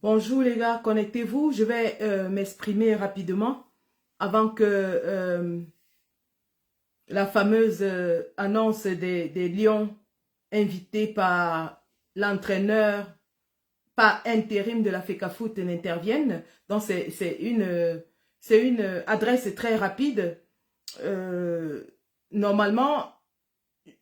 Bonjour les gars, connectez-vous. Je vais m'exprimer rapidement avant que la fameuse annonce des Lions invités par l'entraîneur, par intérim de la FECAFOOT n'intervienne. Donc c'est une adresse très rapide. Normalement,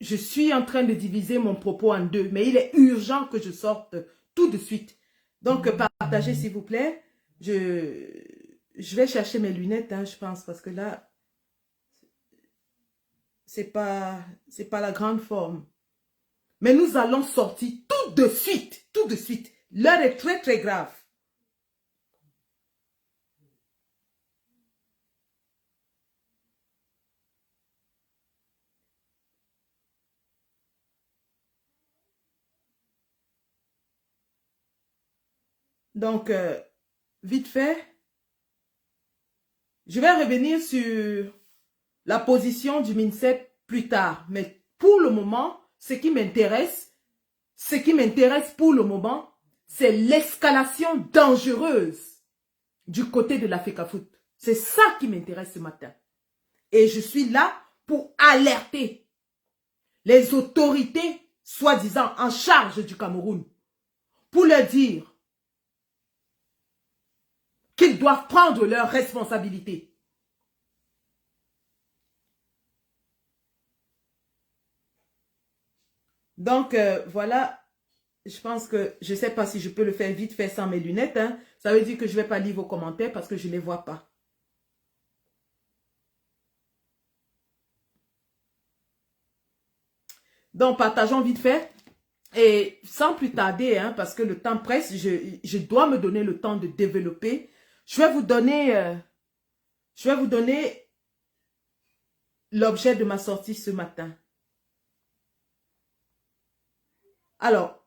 je suis en train de diviser mon propos en deux, mais il est urgent que je sorte tout de suite. Donc, partagez s'il vous plaît. Je vais chercher mes lunettes, hein, je pense, parce que là, c'est pas la grande forme. Mais nous allons sortir tout de suite, tout de suite. L'heure est très, très grave. Donc, vite fait, je vais revenir sur la position du MINSEP plus tard. Mais pour le moment, ce qui m'intéresse pour le moment, c'est l'escalation dangereuse du côté de la FECAFOOT. C'est ça qui m'intéresse ce matin. Et je suis là pour alerter les autorités soi-disant en charge du Cameroun pour leur dire qu'ils doivent prendre leurs responsabilités. Donc, voilà, je pense que, je ne sais pas si je peux le faire vite fait sans mes lunettes. Hein. Ça veut dire que je ne vais pas lire vos commentaires parce que je ne les vois pas. Donc, partageons vite fait. Et sans plus tarder, hein, parce que le temps presse, je dois me donner le temps de développer. Je vais vous donner l'objet de ma sortie ce matin. Alors,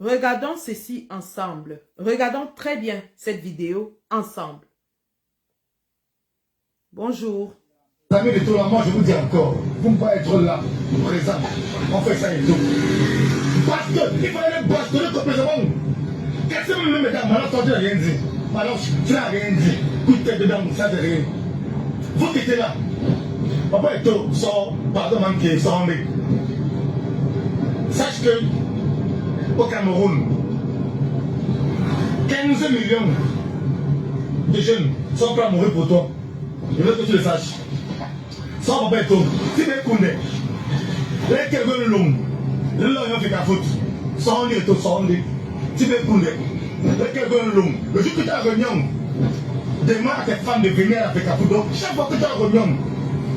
regardons ceci ensemble. Regardons très bien cette vidéo ensemble. Bonjour. Amis de tout le monde, je vous dis encore, vous ne pouvez pas être là, présent. On fait ça et tout. Parce qu'il fallait les bastonner complètement. Qu'est-ce que vous me mettez à malheur, toi tu n'as rien dit. Malheur, tu n'as rien dit. Coup de tête dedans, ça c'est rien. Vous qui êtes là, papa et tout, sort, pardon, manqué, sort en mec. Sache que, au Cameroun, 15 millions de jeunes sont prêts à mourir pour toi. Je veux que tu le saches. Sans papa et tout, si tu es condamné, les quelques longs, les longs fait ta faute. Sans dire tout, sans dire. Si tu es condamné, les quelques longs, le jour que tu as réunion, demande à tes fans de venir à la FECAFOOT. Donc, chaque fois que tu as réunion,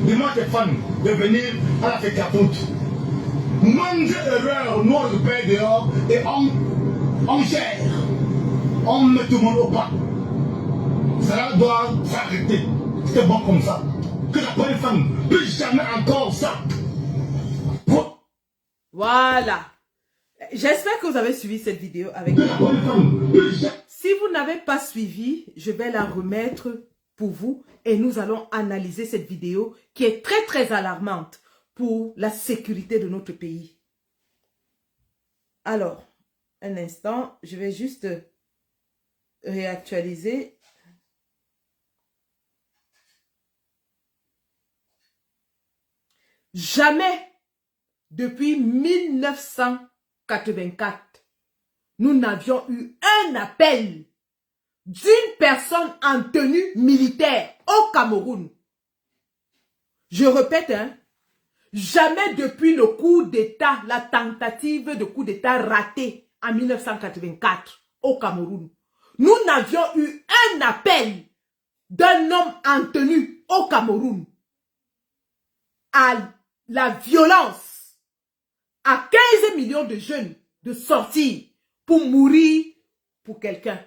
demande à tes fans de venir à la FECAFOOT. Mange erreur, nous on le paye dehors et on gère. On met tout le monde au pas. Cela doit s'arrêter. C'est bon comme ça. Que la bonne femme, plus jamais encore ça. Voilà. J'espère que vous avez suivi cette vidéo avec moi. Si vous n'avez pas suivi, je vais la remettre pour vous et nous allons analyser cette vidéo qui est très très alarmante pour la sécurité de notre pays. Alors, un instant, je vais juste réactualiser. Jamais depuis 1984, nous n'avions eu un appel d'une personne en tenue militaire au Cameroun. Je répète, hein, jamais depuis le coup d'État, la tentative de coup d'État ratée en 1984 au Cameroun, nous n'avions eu un appel d'un homme en tenue au Cameroun à la violence à 15 millions de jeunes de sortir pour mourir pour quelqu'un.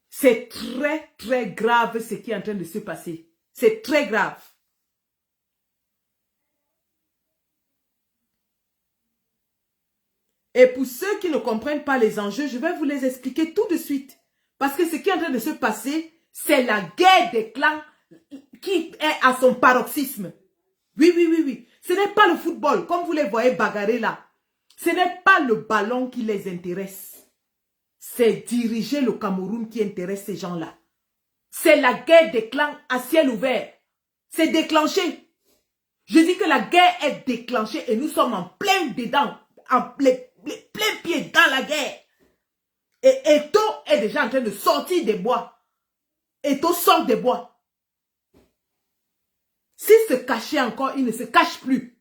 C'est très, très grave ce qui est en train de se passer. C'est très grave. Et pour ceux qui ne comprennent pas les enjeux, je vais vous les expliquer tout de suite. Parce que ce qui est en train de se passer, c'est la guerre des clans qui est à son paroxysme. Oui, oui, oui, oui. Ce n'est pas le football, comme vous les voyez bagarrer là. Ce n'est pas le ballon qui les intéresse. C'est diriger le Cameroun qui intéresse ces gens-là. C'est la guerre des clans à ciel ouvert. C'est déclenché. Je dis que la guerre est déclenchée et nous sommes en plein dedans, en plein pied dans la guerre. Et Eto est déjà en train de sortir des bois. Eto sort des bois. S'il se cachait encore, il ne se cache plus.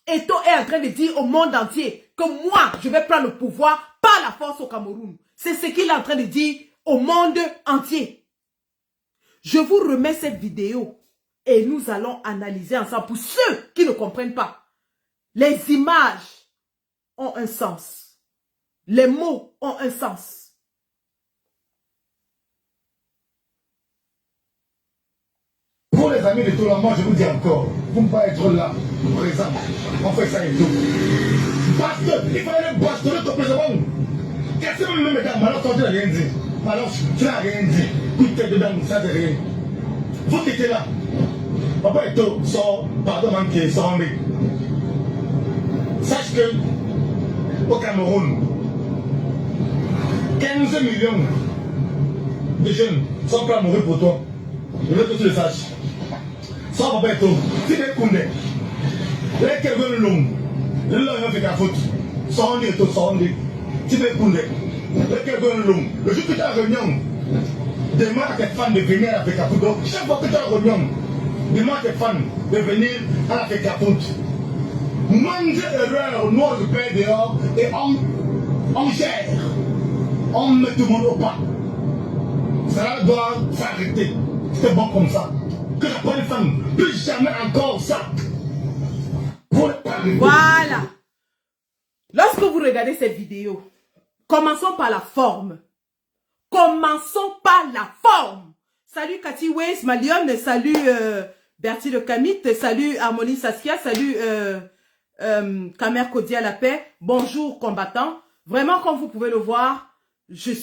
Eto est en train de dire au monde entier que moi, je vais prendre le pouvoir par la force au Cameroun. C'est ce qu'il est en train de dire au monde entier. Je vous remets cette vidéo et nous allons analyser ensemble pour ceux qui ne comprennent pas. Les images ont un sens. Les mots ont un sens. Pour les amis de tout le monde, je vous dis encore, vous ne pouvez pas être là, présent. On fait ça et tout. Parce qu'il fallait bastonner ton président. Qu'est-ce que vous me mettez? Maintenant, tu n'as rien dit. Alors, tu n'as rien dit. Tu es dedans, ça c'est rien. Vous qui étiez là, Papa Eto sort, pardon, manqué, sort en ligne. Sache que, au Cameroun, 15 millions de jeunes sont prêts à mourir pour toi. Je veux que tu le saches. Sans Papa Eto, si tu es Koundé, les quelques longs, le long fait ta faute. Sans Eto, sans Eto, si tu es Koundé, les quelques longs, le jour que tu as réunion, demande à tes fans de venir à la Fekapout. Chaque fois que tu as réunion, demande à tes fans de venir à la Fekapout. Mange erreur, nous on le paie dehors et on gère. On met tout le monde au pas. Ça doit s'arrêter. C'est bon comme ça. Que la bonne femme, plus jamais encore ça. Voilà. Lorsque vous regardez cette vidéo, commençons par la forme. Commençons par la forme. Salut Cathy Weiss, Malion, salut Bertie Le Camit, salut Harmonie Saskia, salut Kamer Kodia La Paix. Bonjour combattants. Vraiment, comme vous pouvez le voir, je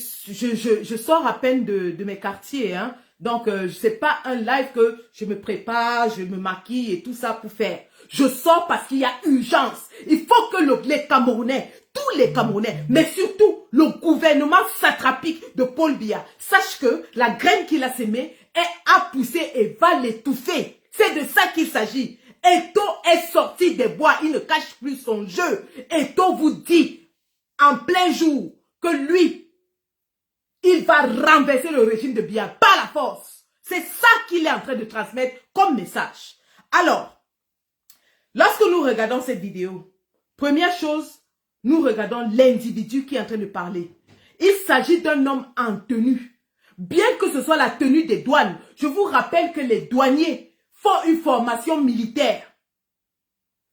sors à peine de mes quartiers. Hein. Donc, c'est pas un live que je me prépare, je me maquille et tout ça pour faire. Je sors parce qu'il y a urgence. Il faut que les Camerounais, tous les Camerounais, mais surtout le gouvernement satrapique de Paul Biya, sache que la graine qu'il a sémée a poussé et va l'étouffer. C'est de ça qu'il s'agit. Eto est sorti des bois, il ne cache plus son jeu. Eto vous dit en plein jour que lui, il va renverser le régime de Biya par la force. C'est ça qu'il est en train de transmettre comme message. Alors, lorsque nous regardons cette vidéo, première chose, nous regardons l'individu qui est en train de parler. Il s'agit d'un homme en tenue. Bien que ce soit la tenue des douanes, je vous rappelle que les douaniers font une formation militaire.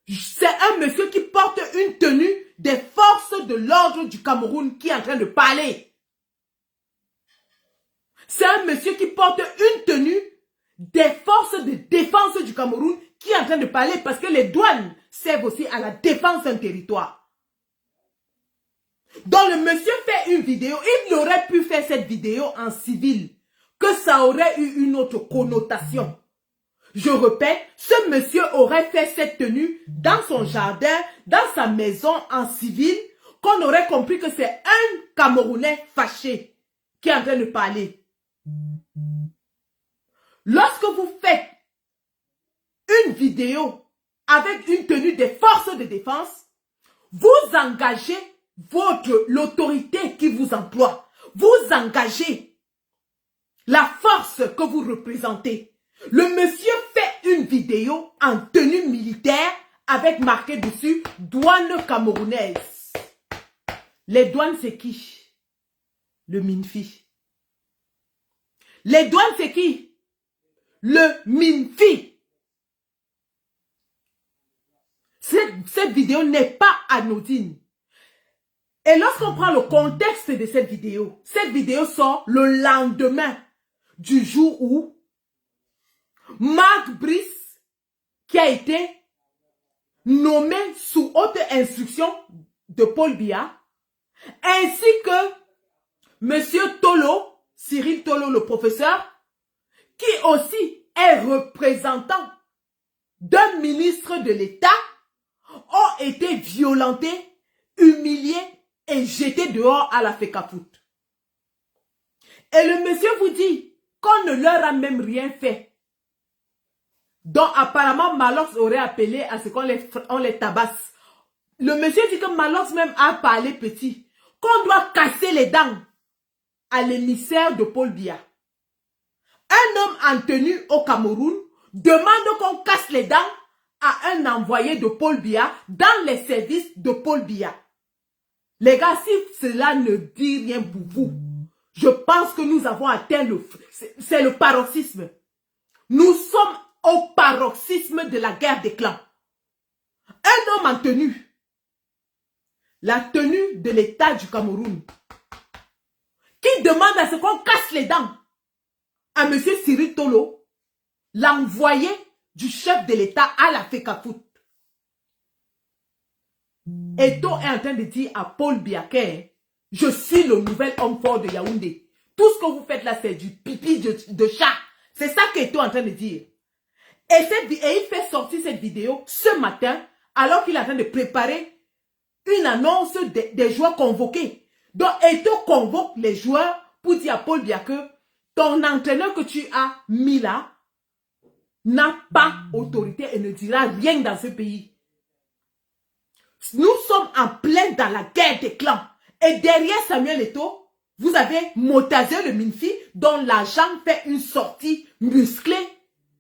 C'est un monsieur qui porte une tenue des forces de l'ordre du Cameroun qui est en train de parler. C'est un monsieur qui porte une tenue des forces de défense du Cameroun qui est en train de parler parce que les douanes servent aussi à la défense d'un territoire. Donc le monsieur fait une vidéo, il aurait pu faire cette vidéo en civil, que ça aurait eu une autre connotation. Je répète, ce monsieur aurait fait cette tenue dans son jardin, dans sa maison en civil, qu'on aurait compris que c'est un Camerounais fâché qui est en train de parler. Lorsque vous faites une vidéo avec une tenue des forces de défense, vous engagez l'autorité qui vous emploie. Vous engagez la force que vous représentez. Le monsieur fait une vidéo en tenue militaire avec marqué dessus « Douane camerounaise ». Les douanes, c'est qui? Le MINFI. Les douanes, c'est qui? Le MINFI. Cette vidéo n'est pas anodine. Et lorsqu'on prend le contexte de cette vidéo sort le lendemain du jour où Marc Brice, qui a été nommé sous haute instruction de Paul Biya, ainsi que Monsieur Tolo, Cyril Tolo, le professeur, qui aussi est représentant d'un ministre de l'État, ont été violentés, humiliés et jetés dehors à la FECAFOOT. Et le monsieur vous dit qu'on ne leur a même rien fait. Donc apparemment Malox aurait appelé à ce qu'on les tabasse. Le monsieur dit que Malox même a parlé petit, qu'on doit casser les dents à l'émissaire de Paul Biya. Un homme en tenue au Cameroun demande qu'on casse les dents à un envoyé de Paul Biya dans les services de Paul Biya. Les gars, si cela ne dit rien pour vous, je pense que nous avons atteint c'est le paroxysme. Nous sommes au paroxysme de la guerre des clans. Un homme en tenue, la tenue de l'État du Cameroun, qui demande à ce qu'on casse les dents à M. Cyril Tolo, l'envoyé du chef de l'État à la FECAFOOT. Eto est en train de dire à Paul Biya, je suis le nouvel homme fort de Yaoundé. Tout ce que vous faites là, c'est du pipi de chat. C'est ça qu'Eto est en train de dire. Et il fait sortir cette vidéo ce matin, alors qu'il est en train de préparer une annonce des joueurs convoqués. Donc, Eto convoque les joueurs pour dire à Paul Biya que ton entraîneur que tu as mis là n'a pas autorité et ne dira rien dans ce pays. Nous sommes en plein dans la guerre des clans. Et derrière Samuel Eto'o, vous avez Motazer le Minfi, dont l'agent fait une sortie musclée,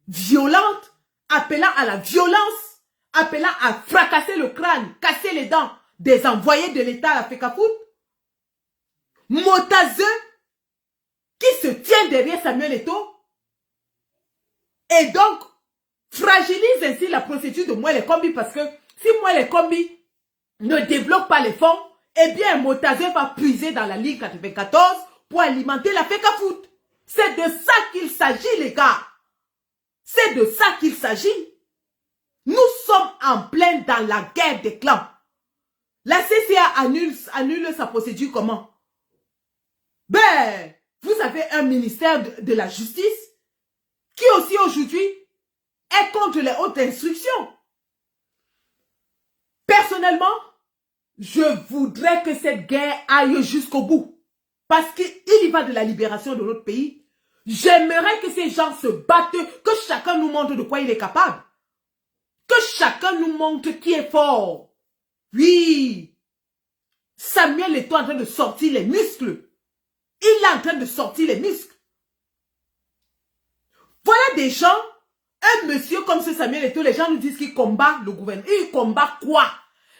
violente, appelant à la violence, appelant à fracasser le crâne, casser les dents des envoyés de l'État à la FECAFOOT. Motazer, qui se tient derrière Samuel Eto'o, et donc fragilise ainsi la procédure de Moelle Kombi, parce que si Moelle Kombi ne débloque pas les fonds, eh bien Motazer va puiser dans la Ligue 94 pour alimenter la FECAFOOT. C'est de ça qu'il s'agit, les gars. C'est de ça qu'il s'agit. Nous sommes en plein dans la guerre des clans. La CCA annule sa procédure comment? Ben, vous avez un ministère de la justice qui aussi aujourd'hui est contre les hautes instructions. Personnellement, je voudrais que cette guerre aille jusqu'au bout. Parce qu'il y va de la libération de notre pays. J'aimerais que ces gens se battent, que chacun nous montre de quoi il est capable. Que chacun nous montre qui est fort. Oui. Samuel est en train de sortir les muscles. Il est en train de sortir les muscles. Voilà des gens, un monsieur comme ce Samuel Eto'o, les gens nous disent qu'il combat le gouvernement. Il combat quoi?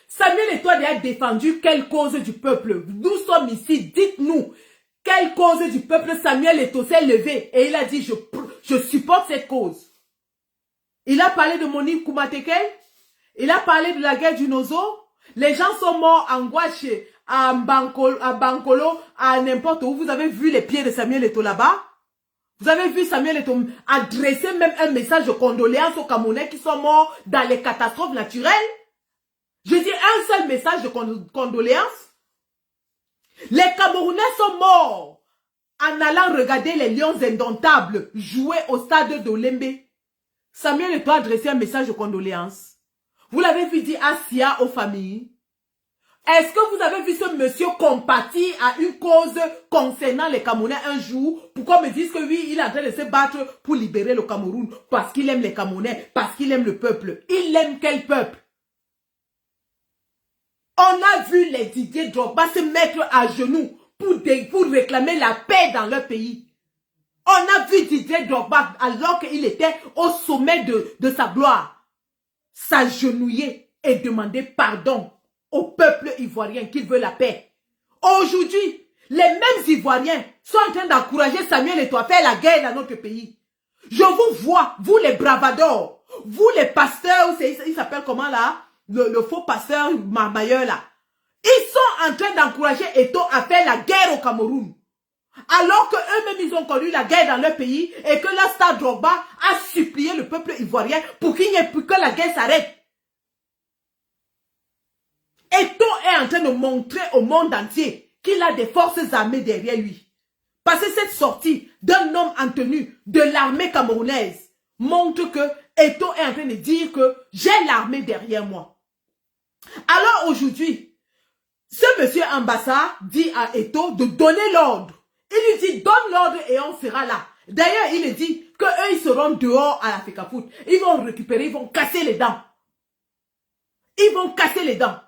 Samuel Eto'o a défendu quelle cause du peuple? Nous sommes ici, dites-nous, quelle cause du peuple? Samuel Eto'o s'est levé et il a dit, je supporte cette cause. Il a parlé de Monique Koumatekel, il a parlé de la guerre du Nozo. Les gens sont morts en Gouaché, à Bankolo, à n'importe où. Vous avez vu les pieds de Samuel Eto'o là-bas? Vous avez vu Samuel Eto'o adresser même un message de condoléances aux Camerounais qui sont morts dans les catastrophes naturelles? Je dis un seul message de condoléances. Les Camerounais sont morts en allant regarder les Lions indomptables jouer au stade d'Olembe. Samuel Eto'o a adressé un message de condoléances. Vous l'avez vu dire Asia aux familles. Est-ce que vous avez vu ce monsieur compatir à une cause concernant les Camerounais un jour? Pourquoi me disent que oui, il est en train de se battre pour libérer le Cameroun? Parce qu'il aime les Camerounais, parce qu'il aime le peuple. Il aime quel peuple? On a vu les Didier Drogba se mettre à genoux pour réclamer la paix dans leur pays. On a vu Didier Drogba, alors qu'il était au sommet de sa gloire, s'agenouiller et demander pardon au peuple ivoirien qui veut la paix. Aujourd'hui, les mêmes Ivoiriens sont en train d'encourager Samuel Eto'o à faire la guerre dans notre pays. Je vous vois, vous les bravadors, vous les pasteurs, il s'appelle comment là? le faux pasteur marmailleur là. Ils sont en train d'encourager Eto'o à faire la guerre au Cameroun. Alors qu'eux-mêmes, ils ont connu la guerre dans leur pays et que la star Drogba a supplié le peuple ivoirien pour qu'il n'y ait plus que la guerre s'arrête. Eto'o est en train de montrer au monde entier qu'il a des forces armées derrière lui. Parce que cette sortie d'un homme en tenue de l'armée camerounaise montre que Eto'o est en train de dire que j'ai l'armée derrière moi. Alors aujourd'hui, ce monsieur ambassade dit à Eto'o de donner l'ordre. Il lui dit donne l'ordre et on sera là. D'ailleurs, il dit qu'eux ils seront dehors à la FECAFOOT. Ils vont récupérer, ils vont casser les dents. Ils vont casser les dents.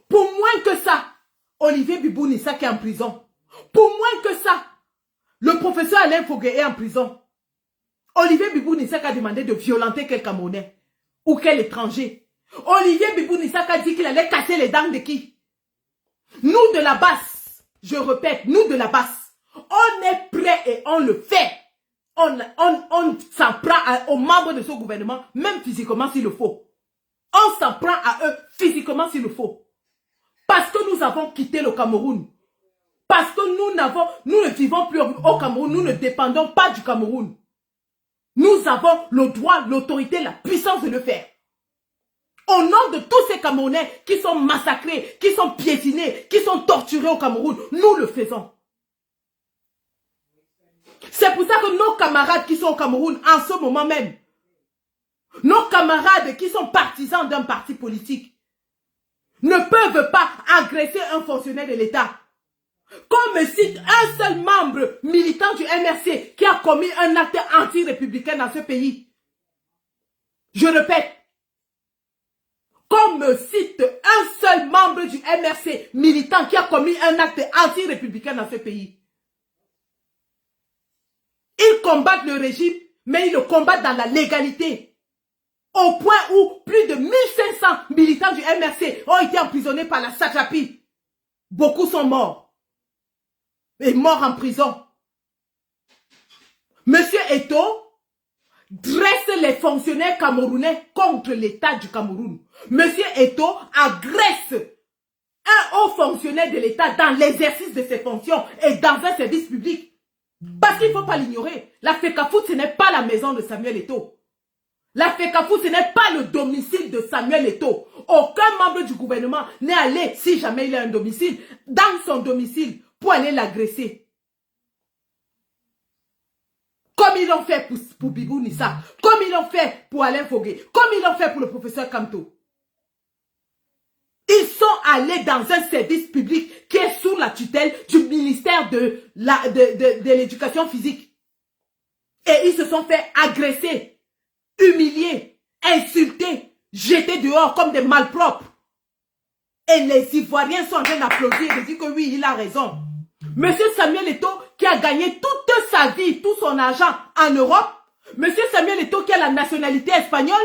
Pour moins que ça, Olivier Bibou-Nissa qui est en prison. Pour moins que ça, le professeur Alain Fogué est en prison. Olivier Bibou-Nissa qui a demandé de violenter quel Camerounais ou quel étranger. Olivier Bibou-Nissa qui a dit qu'il allait casser les dents de qui? Nous de la basse, je répète, nous de la basse, on est prêt et on le fait. On s'en prend aux membres de ce gouvernement, même physiquement s'il le faut. On s'en prend à eux physiquement s'il le faut. Parce que nous avons quitté le Cameroun. Parce que nous ne vivons plus au Cameroun, nous ne dépendons pas du Cameroun. Nous avons le droit, l'autorité, la puissance de le faire. Au nom de tous ces Camerounais qui sont massacrés, qui sont piétinés, qui sont torturés au Cameroun, nous le faisons. C'est pour ça que nos camarades qui sont au Cameroun en ce moment même, nos camarades qui sont partisans d'un parti politique, ne peuvent pas agresser un fonctionnaire de l'État. Comme me cite un seul membre militant du MRC qui a commis un acte anti-républicain dans ce pays. Je répète. Comme me cite un seul membre du MRC militant qui a commis un acte anti-républicain dans ce pays. Ils combattent le régime, mais ils le combattent dans la légalité. Au point où plus de 1500 militants du MRC ont été emprisonnés par la satrapie. Beaucoup sont morts. Et morts en prison. Monsieur Eto'o dresse les fonctionnaires camerounais contre l'État du Cameroun. Monsieur Eto'o agresse un haut fonctionnaire de l'État dans l'exercice de ses fonctions et dans un service public. Parce qu'il ne faut pas l'ignorer. La FECAFOOT, ce n'est pas la maison de Samuel Eto'o. La FECAFOOT, ce n'est pas le domicile de Samuel Eto'o. Aucun membre du gouvernement n'est allé, si jamais il a un domicile, dans son domicile pour aller l'agresser. Comme ils l'ont fait pour Bibou-Nissa, comme ils l'ont fait pour Alain Fogué, comme ils l'ont fait pour le professeur Kamto. Ils sont allés dans un service public qui est sous la tutelle du ministère de l'éducation physique. Et ils se sont fait agresser, humilier, insulter, jeter dehors comme des malpropres. Et les Ivoiriens sont en train d'applaudir et de dire que oui, il a raison. Monsieur Samuel Eto'o qui a gagné toute sa vie, tout son argent en Europe. Monsieur Samuel Eto'o qui a la nationalité espagnole.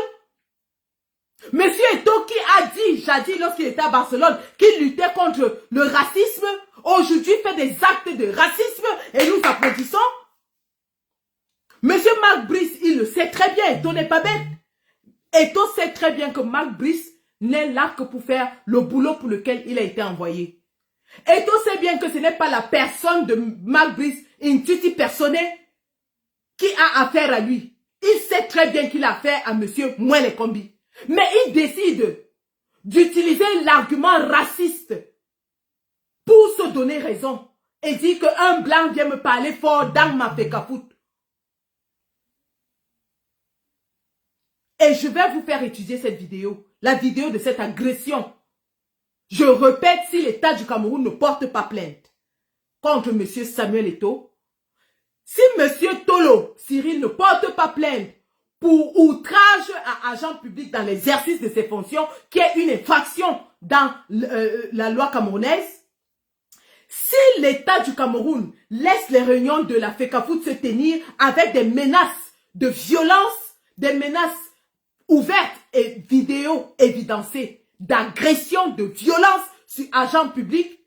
Monsieur Eto'o qui a dit, jadis lorsqu'il était à Barcelone, qu'il luttait contre le racisme, aujourd'hui fait des actes de racisme et nous applaudissons. Monsieur Marc Brice, il le sait très bien, Eto'o n'est pas bête. Eto'o sait très bien que Marc Brice n'est là que pour faire le boulot pour lequel il a été envoyé. Eto'o sait bien que ce n'est pas la personne de Marc Brice, une tuti personnelle, qui a affaire à lui. Il sait très bien qu'il a affaire à monsieur Mouele Kombi. Mais il décide d'utiliser l'argument raciste pour se donner raison et dit qu'un blanc vient me parler fort dans ma FECAFOOT. Et je vais vous faire étudier cette vidéo, la vidéo de cette agression. Je répète, si l'État du Cameroun ne porte pas plainte contre M. Samuel Eto'o, si M. Tolo Cyril ne porte pas plainte pour outrage à agent public dans l'exercice de ses fonctions, qui est une infraction dans la loi camerounaise, si l'État du Cameroun laisse les réunions de la FECAFOOT se tenir avec des menaces de violence, des menaces ouvertes et vidéos évidencées d'agression, de violence sur agents publics,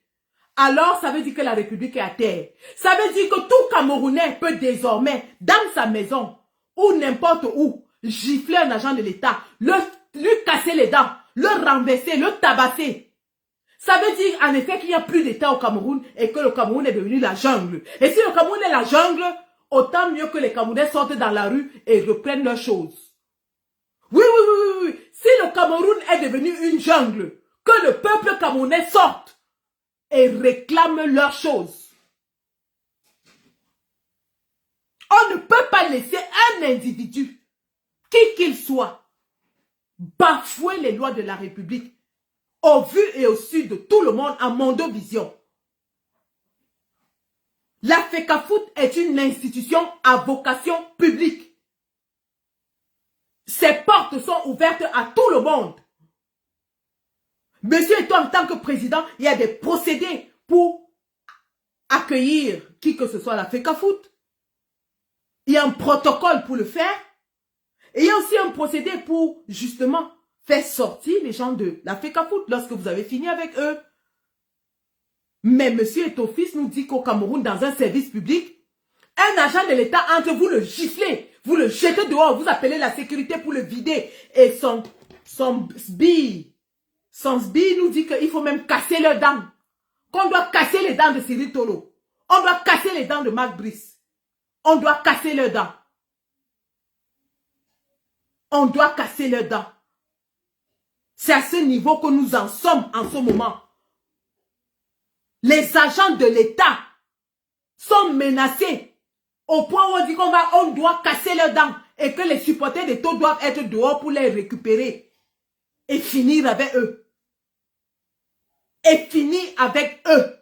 alors ça veut dire que la République est à terre. Ça veut dire que tout Camerounais peut désormais, dans sa maison, ou n'importe où, gifler un agent de l'État, lui casser les dents, le renverser, le tabasser. Ça veut dire en effet qu'il n'y a plus d'État au Cameroun et que le Cameroun est devenu la jungle. Et si le Cameroun est la jungle, autant mieux que les Camerounais sortent dans la rue et reprennent leurs choses. Oui, oui, oui, oui, oui. Si le Cameroun est devenu une jungle, que le peuple camerounais sorte et réclame leurs choses. On ne peut pas laisser un individu, qui qu'il soit, bafouer les lois de la République au vu et au su de tout le monde en mondovision. La FECAFOOT est une institution à vocation publique. Ses portes sont ouvertes à tout le monde. Monsieur et toi, en tant que président, il y a des procédés pour accueillir qui que ce soit à la FECAFOOT. Il y a un protocole pour le faire. Et il y a aussi un procédé pour, justement, faire sortir les gens de la FECAFOOT lorsque vous avez fini avec eux. Mais monsieur Eto'o-Fils nous dit qu'au Cameroun, dans un service public, un agent de l'État entre, vous le giflez, vous le jetez dehors, vous appelez la sécurité pour le vider. Et son sbire nous dit qu'il faut même casser leurs dents. Qu'on doit casser les dents de Cyril Tolo. On doit casser les dents de Marc Brice. On doit casser leurs dents. On doit casser leurs dents. C'est à ce niveau que nous en sommes en ce moment. Les agents de l'État sont menacés au point où on dit qu'on doit casser leurs dents et que les supporters d'Eto doivent être dehors pour les récupérer et finir avec eux. Et finir avec eux.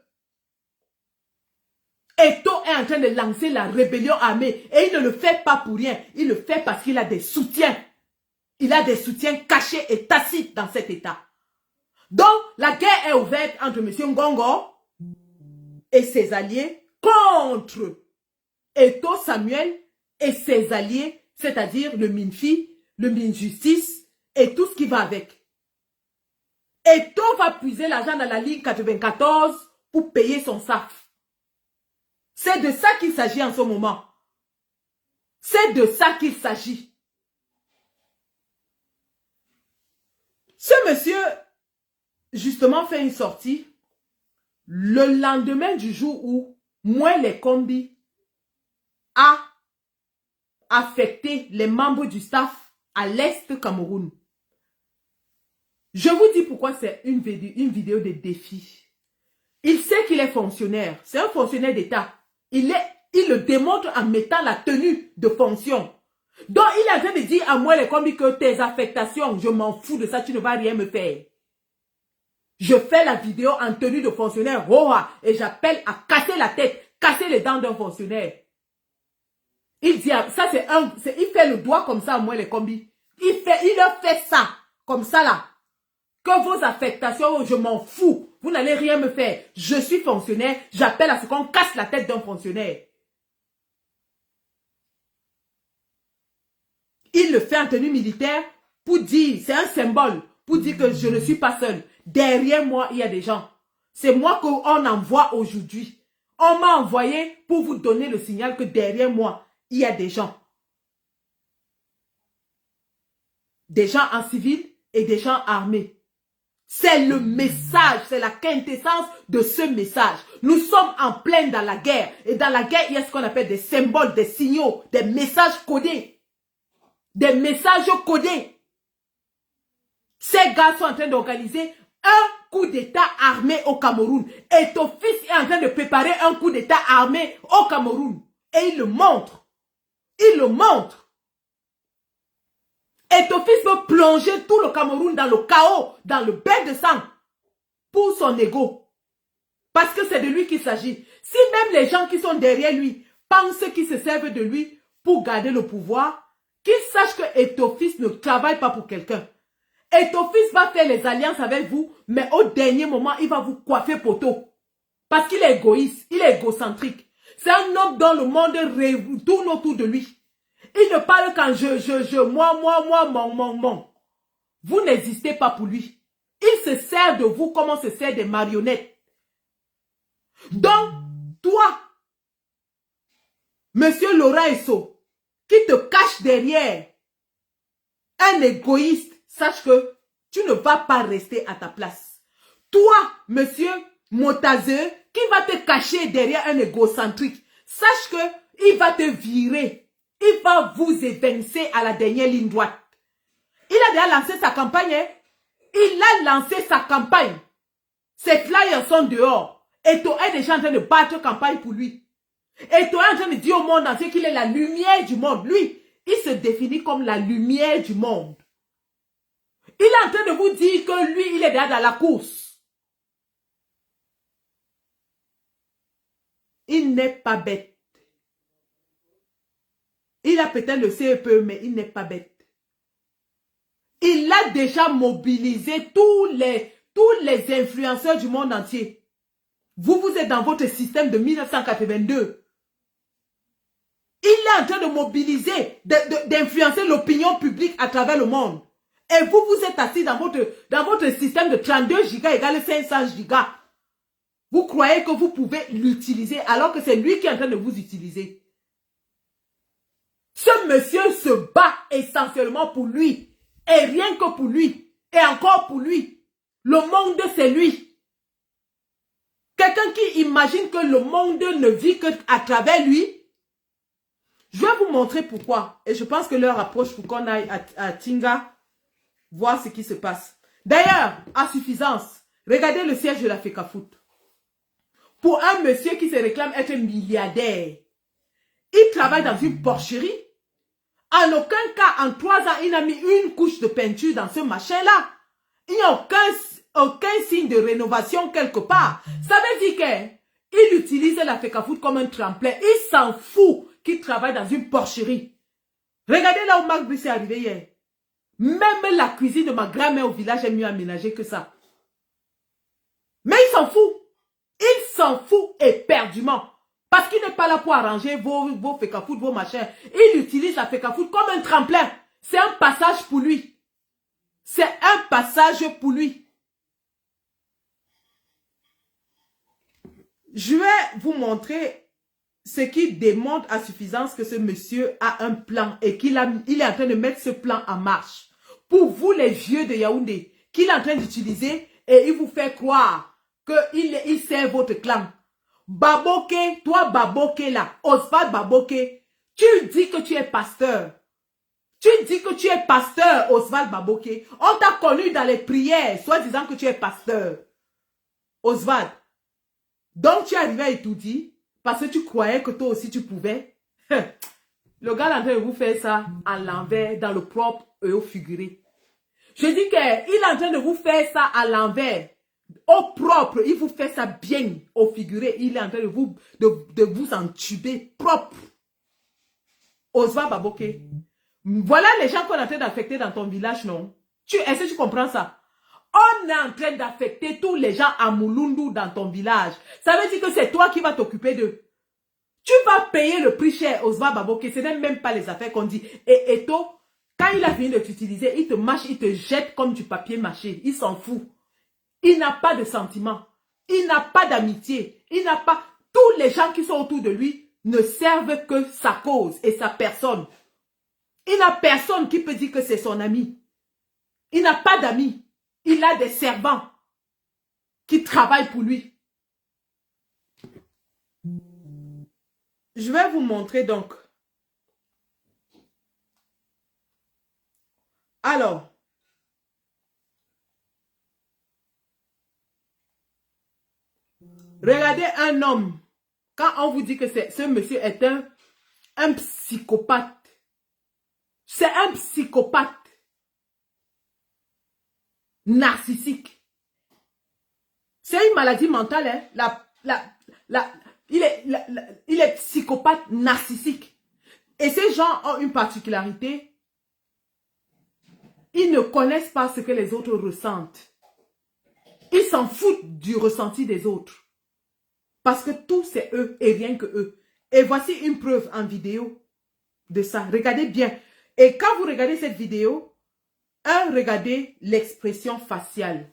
Eto est en train de lancer la rébellion armée et il ne le fait pas pour rien. Il le fait parce qu'il a des soutiens. Il a des soutiens cachés et tacites dans cet État. Donc, la guerre est ouverte entre M. Ngongo et ses alliés contre Eto Samuel et ses alliés, c'est-à-dire le MINFI, le MINJustice et tout ce qui va avec. Eto va puiser l'argent dans la ligne 94 pour payer son SAF. C'est de ça qu'il s'agit en ce moment. C'est de ça qu'il s'agit. Ce monsieur, justement, fait une sortie le lendemain du jour où Moelle Kombi a affecté les membres du staff à l'Est Cameroun. Je vous dis pourquoi c'est une vidéo de défi. Il sait qu'il est fonctionnaire. C'est un fonctionnaire d'État. Il le démontre en mettant la tenue de fonction. Donc, il est en train de dire à Moelle Kombi que tes affectations, je m'en fous de ça, tu ne vas rien me faire. Je fais la vidéo en tenue de fonctionnaire, et j'appelle à casser la tête, casser les dents d'un fonctionnaire. Il dit, ça il fait le doigt comme ça à Moelle Kombi. Il leur fait ça, comme ça là. Que vos affectations, je m'en fous. Vous n'allez rien me faire. Je suis fonctionnaire, j'appelle à ce qu'on casse la tête d'un fonctionnaire. Il le fait en tenue militaire pour dire, c'est un symbole, pour dire que je ne suis pas seul. Derrière moi, il y a des gens. C'est moi qu'on envoie aujourd'hui. On m'a envoyé pour vous donner le signal que derrière moi, il y a des gens. Des gens en civil et des gens armés. C'est le message, c'est la quintessence de ce message. Nous sommes en plein dans la guerre. Et dans la guerre, il y a ce qu'on appelle des symboles, des signaux, des messages codés. Des messages codés. Ces gars sont en train d'organiser un coup d'État armé au Cameroun. Et Eto'o-Fils est en train de préparer un coup d'État armé au Cameroun. Et il le montre. Il le montre. Eto'o-Fils veut plonger tout le Cameroun dans le chaos, dans le bain de sang, pour son ego. Parce que c'est de lui qu'il s'agit. Si même les gens qui sont derrière lui pensent qu'ils se servent de lui pour garder le pouvoir, qu'ils sachent que Eto'o-Fils ne travaille pas pour quelqu'un. Eto'o-Fils va faire les alliances avec vous, mais au dernier moment, il va vous coiffer poteau. Parce qu'il est égoïste, il est égocentrique. C'est un homme dont le monde tourne autour de lui. Il ne parle qu'en moi, mon. Vous n'existez pas pour lui. Il se sert de vous comme on se sert des marionnettes. Donc, toi, Monsieur Laurent Esso, qui te cache derrière un égoïste, sache que tu ne vas pas rester à ta place. Toi, monsieur Motazeux, qui va te cacher derrière un égocentrique, sache que il va te virer. Il va vous évincer à la dernière ligne droite. Il a déjà lancé sa campagne. Hein? Il a lancé sa campagne. Ses flyers sont dehors. Et toi est déjà en train de battre campagne pour lui. Et toi est en train de dire au monde entier qu'il est la lumière du monde. Lui, il se définit comme la lumière du monde. Il est en train de vous dire que lui, il est déjà dans la course. Il n'est pas bête. Il a peut-être le CEPE, mais il n'est pas bête. Il a déjà mobilisé tous les influenceurs du monde entier. Vous êtes dans votre système de 1982. Il est en train de mobiliser, d'influencer l'opinion publique à travers le monde. Et vous êtes assis dans votre système de 32 gigas égale 500 gigas. Vous croyez que vous pouvez l'utiliser alors que c'est lui qui est en train de vous utiliser. Ce monsieur se bat essentiellement pour lui. Et rien que pour lui. Et encore pour lui. Le monde, c'est lui. Quelqu'un qui imagine que le monde ne vit qu'à travers lui. Je vais vous montrer pourquoi. Et je pense que l'heure approche pour qu'on aille à Tinga voir ce qui se passe. D'ailleurs, à suffisance, regardez le siège de la FECAFOOT. Pour un monsieur qui se réclame être milliardaire, il travaille dans une porcherie. En aucun cas, en 3 ans, il n'a mis une couche de peinture dans ce machin-là. Il n'y a aucun signe de rénovation quelque part. Ça veut dire qu'il utilise la FECAFOOT comme un tremplin. Il s'en fout qu'il travaille dans une porcherie. Regardez là où Marc Brice est arrivé hier. Même la cuisine de ma grand-mère au village est mieux aménagée que ça. Mais il s'en fout. Il s'en fout éperdument. Parce qu'il n'est pas là pour arranger vos FECAFOOT, vos machins. Il utilise la FECAFOOT comme un tremplin. C'est un passage pour lui. C'est un passage pour lui. Je vais vous montrer ce qui démontre à suffisance que ce monsieur a un plan et il est en train de mettre ce plan en marche. Pour vous les vieux de Yaoundé, qu'il est en train d'utiliser et il vous fait croire qu'il sert votre clan. Baboke, toi Baboke là, Oswald Baboke, tu dis que tu es pasteur. Tu dis que tu es pasteur, Oswald Baboke. On t'a connu dans les prières, soit disant que tu es pasteur. Oswald. Donc tu es arrivé à Etoudi parce que tu croyais que toi aussi tu pouvais. Le gars est en train de vous faire ça à l'envers, dans le propre et au figuré. Je dis qu'il est en train de vous faire ça à l'envers. Au propre, il vous fait ça bien au figuré. Il est en train de vous entuber propre. Oswald Baboke. Voilà les gens qu'on est en train d'affecter dans ton village, non? Est-ce que tu comprends ça? On est en train d'affecter tous les gens à Moulundu dans ton village. Ça veut dire que c'est toi qui vas t'occuper d'eux. Tu vas payer le prix cher, Oswald Baboke. Ce n'est même pas les affaires qu'on dit. Et Eto, quand il a fini de t'utiliser, il te mâche, il te jette comme du papier mâché. Il s'en fout. Il n'a pas de sentiments. Il n'a pas d'amitié. Il n'a pas... Tous les gens qui sont autour de lui ne servent que sa cause et sa personne. Il n'a personne qui peut dire que c'est son ami. Il n'a pas d'amis. Il a des servants qui travaillent pour lui. Je vais vous montrer donc. Alors, regardez un homme. Quand on vous dit que ce monsieur est un psychopathe. C'est un psychopathe narcissique. C'est une maladie mentale. Hein? Il est psychopathe narcissique. Et ces gens ont une particularité. Ils ne connaissent pas ce que les autres ressentent. Ils s'en foutent du ressenti des autres. Parce que tout c'est eux et rien que eux. Et voici une preuve en vidéo de ça. Regardez bien. Et quand vous regardez cette vidéo, regardez l'expression faciale.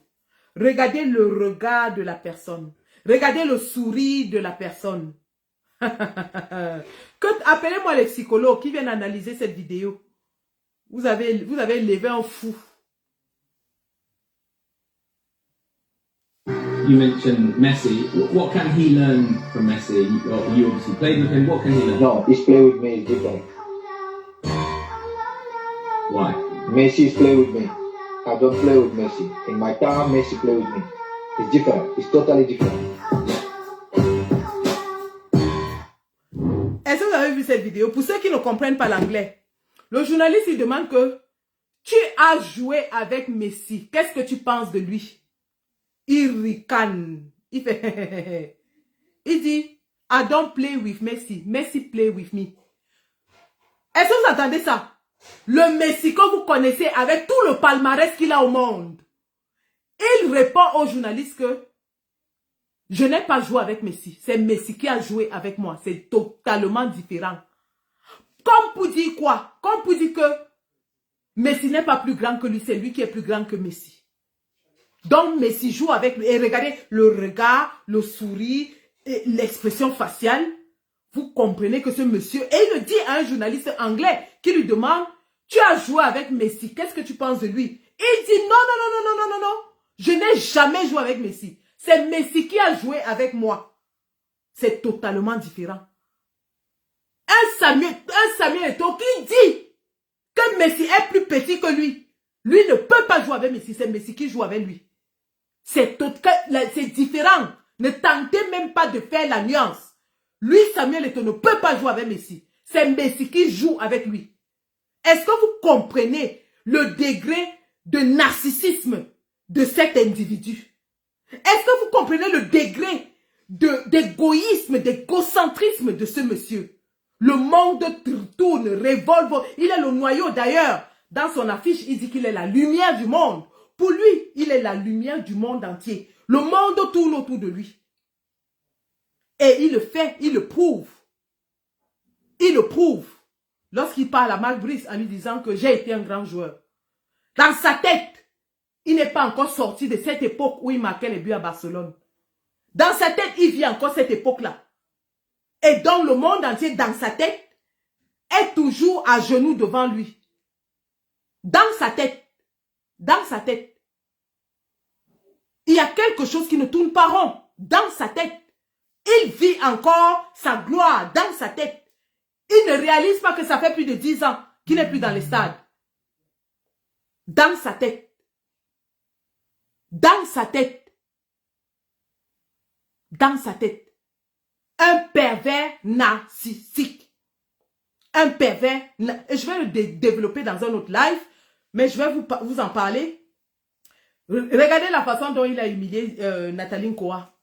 Regardez le regard de la personne. Regardez le sourire de la personne. Appelez-moi les psychologues qui viennent analyser cette vidéo. Vous avez levé un fou. you mentioned Messi. What can he learn from Messi? You obviously played with him. What can he learn? No, his play with me is different. Why? Messi's play with me. I don't play with Messi. In my time, Messi play with me. It's different. It's totally different. Est-ce que vous avez vu cette vidéo? Pour ceux qui ne comprennent pas l'anglais, le journaliste il demande que tu as joué avec Messi. Qu'est-ce que tu penses de lui? Il ricane. Il fait il dit I don't play with Messi. Messi play with me. Est-ce que vous entendez ça? Le Messi que vous connaissez avec tout le palmarès qu'il a au monde. Il répond aux journalistes que je n'ai pas joué avec Messi. C'est Messi qui a joué avec moi. C'est totalement différent. Comme pour dire quoi? Comme pour dire que Messi n'est pas plus grand que lui. C'est lui qui est plus grand que Messi. Donc Messi joue avec lui. Et regardez le regard, le sourire, l'expression faciale. Vous comprenez que ce monsieur, et il le dit à un journaliste anglais qui lui demande, tu as joué avec Messi, qu'est-ce que tu penses de lui? Il dit non, non, non, non, non, non, non, non. Je n'ai jamais joué avec Messi. C'est Messi qui a joué avec moi. C'est totalement différent. Un Samuel Eto'o qui dit que Messi est plus petit que lui. Lui ne peut pas jouer avec Messi, c'est Messi qui joue avec lui. C'est différent. Ne tentez même pas de faire la nuance. Lui, Samuel Eto'o ne peut pas jouer avec Messi. C'est Messi qui joue avec lui. Est-ce que vous comprenez le degré de narcissisme de cet individu? Est-ce que vous comprenez le degré d'égoïsme, d'égocentrisme de ce monsieur? Le monde tourne, révolve. Il est le noyau d'ailleurs. Dans son affiche, il dit qu'il est la lumière du monde. Pour lui, il est la lumière du monde entier. Le monde tourne autour de lui. Et il le fait, il le prouve. Il le prouve. Lorsqu'il parle à Marc Brice en lui disant que j'ai été un grand joueur. Dans sa tête, il n'est pas encore sorti de cette époque où il marquait les buts à Barcelone. Dans sa tête, il vit encore cette époque-là. Et donc le monde entier, dans sa tête, est toujours à genoux devant lui. Dans sa tête. Dans sa tête. Il y a quelque chose qui ne tourne pas rond. Dans sa tête. Il vit encore sa gloire dans sa tête. Il ne réalise pas que ça fait plus de 10 ans qu'il n'est plus dans les stades. Dans sa tête. Dans sa tête. Dans sa tête. Un pervers narcissique. Un pervers. Je vais le développer dans un autre live, mais je vais vous en parler. Regardez la façon dont il a humilié Nathalie Nkoa.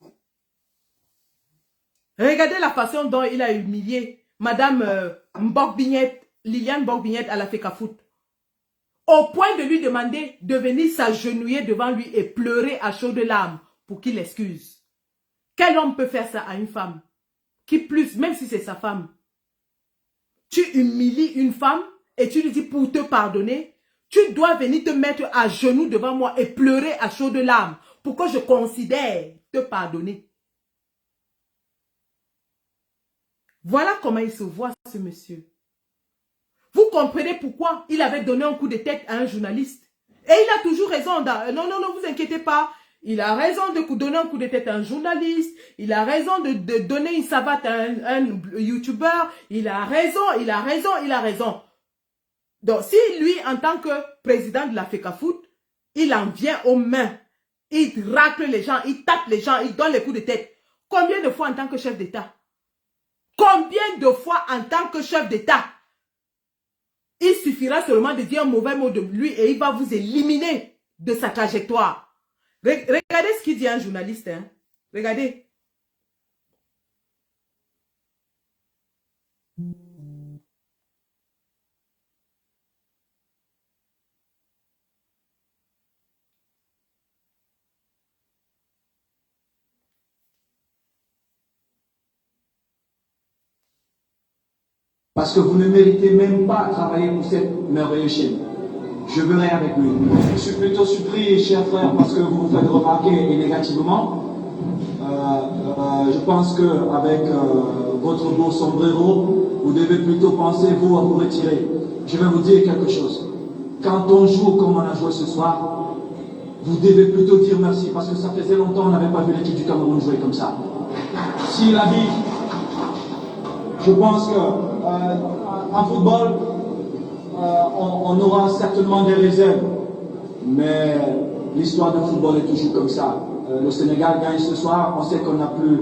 Regardez la façon dont il a humilié Madame Liliane Mbok-Bignette à la FECAFOOT. Au point de lui demander de venir s'agenouiller devant lui et pleurer à chaudes larmes pour qu'il l'excuse. Quel homme peut faire ça à une femme? Qui plus, même si c'est sa femme. Tu humilies une femme et tu lui dis pour te pardonner, tu dois venir te mettre à genoux devant moi et pleurer à chaudes larmes pour que je considère te pardonner. Voilà comment il se voit, ce monsieur. Vous comprenez pourquoi il avait donné un coup de tête à un journaliste. Et il a toujours raison. Non, non, non, vous inquiétez pas. Il a raison de donner un coup de tête à un journaliste. Il a raison de donner une savate à un youtubeur. Il a raison, il a raison, il a raison. Donc, si lui, en tant que président de la FECAFOOT, il en vient aux mains, il racle les gens, il tape les gens, il donne les coups de tête. Combien de fois en tant que chef d'État? Combien de fois en tant que chef d'État? Il suffira seulement de dire un mauvais mot de lui et il va vous éliminer de sa trajectoire. Regardez ce qu'il dit un journaliste. Hein. Regardez. Parce que vous ne méritez même pas travailler pour cette merveilleuse chaîne. Je verrai avec lui. Je suis plutôt surpris, cher frère, parce que vous vous faites remarquer et négativement. Je pense qu'avec votre beau sombrero, vous devez plutôt penser, vous, à vous retirer. Je vais vous dire quelque chose. Quand on joue comme on a joué ce soir, vous devez plutôt dire merci parce que ça faisait longtemps qu'on n'avait pas vu l'équipe du Cameroun jouer comme ça. Si la vie, je pense que en football, on aura certainement des réserves, mais l'histoire du football est toujours comme ça. Le Sénégal gagne ce soir, on sait qu'on n'a plus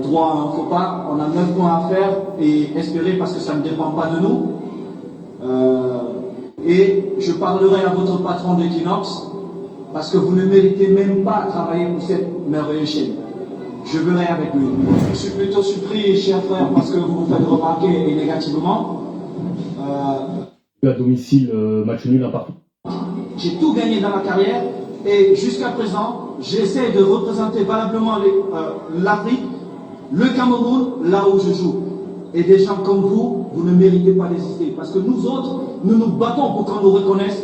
droit à un faux pas, on a 9 points à faire et espérer parce que ça ne dépend pas de nous. Et je parlerai à votre patron d'Equinox parce que vous ne méritez même pas de travailler pour cette merveilleuse chaîne. Je verrai avec lui. Je suis plutôt surpris, cher frère, parce que vous vous faites remarquer et négativement. À domicile, match nul un partout. J'ai tout gagné dans ma carrière et jusqu'à présent, j'essaie de représenter valablement l'Afrique, le Cameroun, là où je joue. Et des gens comme vous, vous ne méritez pas d'exister. Parce que nous autres, nous nous battons pour qu'on nous reconnaisse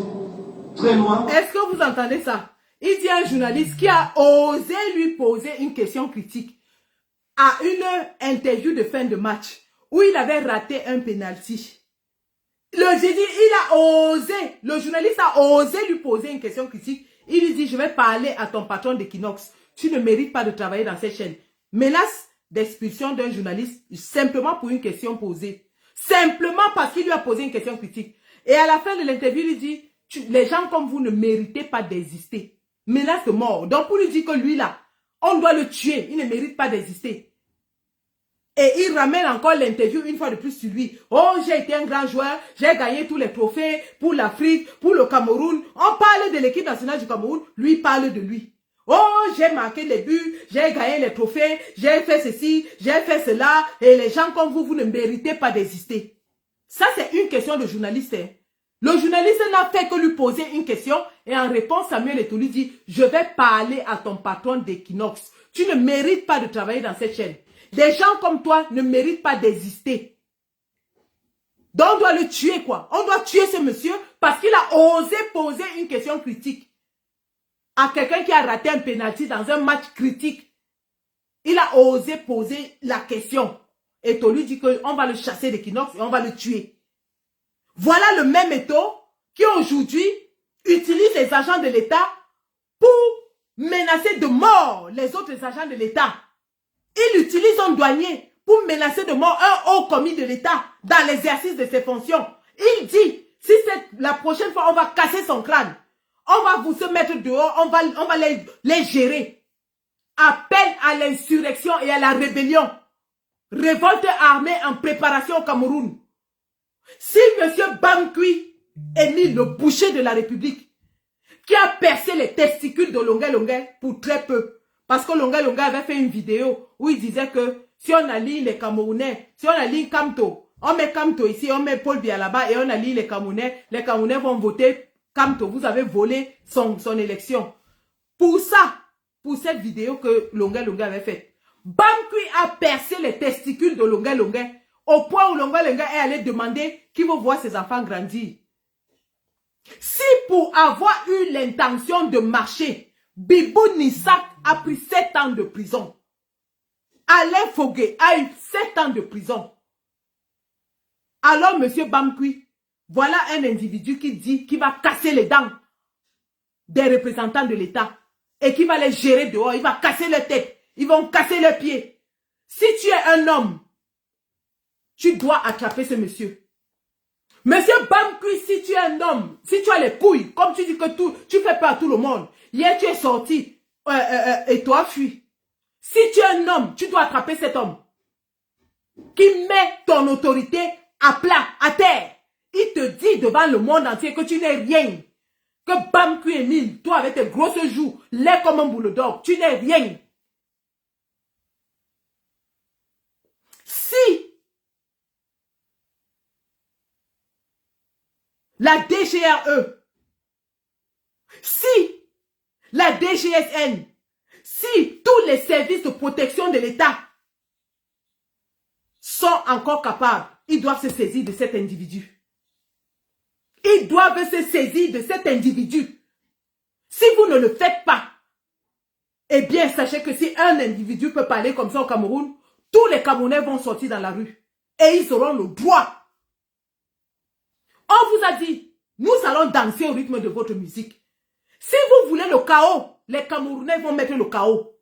très loin. Est-ce que vous entendez ça? Il dit à un journaliste qui a osé lui poser une question critique à une interview de fin de match où il avait raté un penalty. Le journaliste a osé lui poser une question critique. Il lui dit, je vais parler à ton patron d'Equinox. Tu ne mérites pas de travailler dans cette chaîne. Menace d'expulsion d'un journaliste simplement pour une question posée. Simplement parce qu'il lui a posé une question critique. Et à la fin de l'interview, il dit, les gens comme vous ne méritez pas d'exister. Menace de mort. Donc pour lui dire que lui là, on doit le tuer. Il ne mérite pas d'exister. Et il ramène encore l'interview une fois de plus sur lui. Oh, j'ai été un grand joueur, j'ai gagné tous les trophées pour l'Afrique, pour le Cameroun. On parle de l'équipe nationale du Cameroun, lui parle de lui. Oh, j'ai marqué les buts, j'ai gagné les trophées, j'ai fait ceci, j'ai fait cela. Et les gens comme vous, vous ne méritez pas d'exister. Ça, c'est une question de journaliste. Hein. Le journaliste n'a fait que lui poser une question et en réponse, Samuel Eto'o lui dit, je vais parler à ton patron d'Equinox. Tu ne mérites pas de travailler dans cette chaîne. Des gens comme toi ne méritent pas d'exister. Donc on doit le tuer quoi. On doit tuer ce monsieur parce qu'il a osé poser une question critique à quelqu'un qui a raté un penalty dans un match critique. Il a osé poser la question. Et Eto'o lui dit qu'on va le chasser d'Equinox et on va le tuer. Voilà le même Eto'o qui aujourd'hui utilise les agents de l'État pour menacer de mort les autres agents de l'État. Il utilise un douanier pour menacer de mort un haut commis de l'État dans l'exercice de ses fonctions. Il dit, si c'est la prochaine fois, on va casser son crâne. On va vous se mettre dehors, on va les gérer. Appel à l'insurrection et à la rébellion. Révolte armée en préparation au Cameroun. Si M. Bamkui Émile, le boucher de la République, qui a percé les testicules de Longuet Longuet pour très peu, parce que Longuet Longuet avait fait une vidéo où il disait que si on aligne les Camerounais, si on aligne Kamto, on met Kamto ici, on met Paul Biya là-bas et on aligne les Camerounais vont voter Kamto. Vous avez volé son élection. Pour ça, pour cette vidéo que Longuet Longuet avait faite, Bamkui a percé les testicules de Longuet Longuet au point où Longuet Longuet est allé demander qui veut voir ses enfants grandir. Si pour avoir eu l'intention de marcher, Bibou Nissak a pris 7 ans de prison. Alain Fogué a eu 7 ans de prison. Alors, M. Bamkui, voilà un individu qui dit qu'il va casser les dents des représentants de l'État et qui va les gérer dehors. Il va casser leur tête. Ils vont casser leurs pieds. Si tu es un homme, tu dois attraper ce monsieur. Monsieur Bamkui, si tu es un homme, si tu as les couilles, comme tu dis que tu fais peur à tout le monde, hier tu es sorti et toi fuis. Si tu es un homme, tu dois attraper cet homme qui met ton autorité à plat, à terre. Il te dit devant le monde entier que tu n'es rien. Que Bamkui Émile, toi avec tes grosses joues, laid comme un boule d'or, tu n'es rien. Si la DGRE, si la DGSN, si tous les services de protection de l'État sont encore capables, ils doivent se saisir de cet individu. Ils doivent se saisir de cet individu. Si vous ne le faites pas, eh bien, sachez que si un individu peut parler comme ça au Cameroun, tous les Camerounais vont sortir dans la rue. Et ils auront le droit. On vous a dit, nous allons danser au rythme de votre musique. Si vous voulez le chaos, les Camerounais vont mettre le chaos.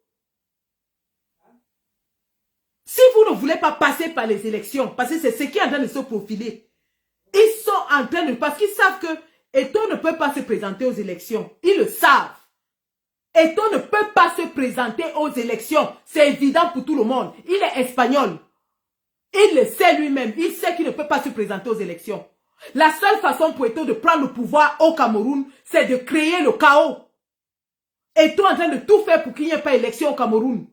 Si vous ne voulez pas passer par les élections, parce que c'est ce qui est en train de se profiler, ils sont en train de... Parce qu'ils savent que Eto'o ne peut pas se présenter aux élections. Ils le savent. Eto'o ne peut pas se présenter aux élections. C'est évident pour tout le monde. Il est espagnol. Il le sait lui-même. Il sait qu'il ne peut pas se présenter aux élections. La seule façon pour Eto'o de prendre le pouvoir au Cameroun, c'est de créer le chaos. Eto'o est en train de tout faire pour qu'il n'y ait pas d'élection au Cameroun.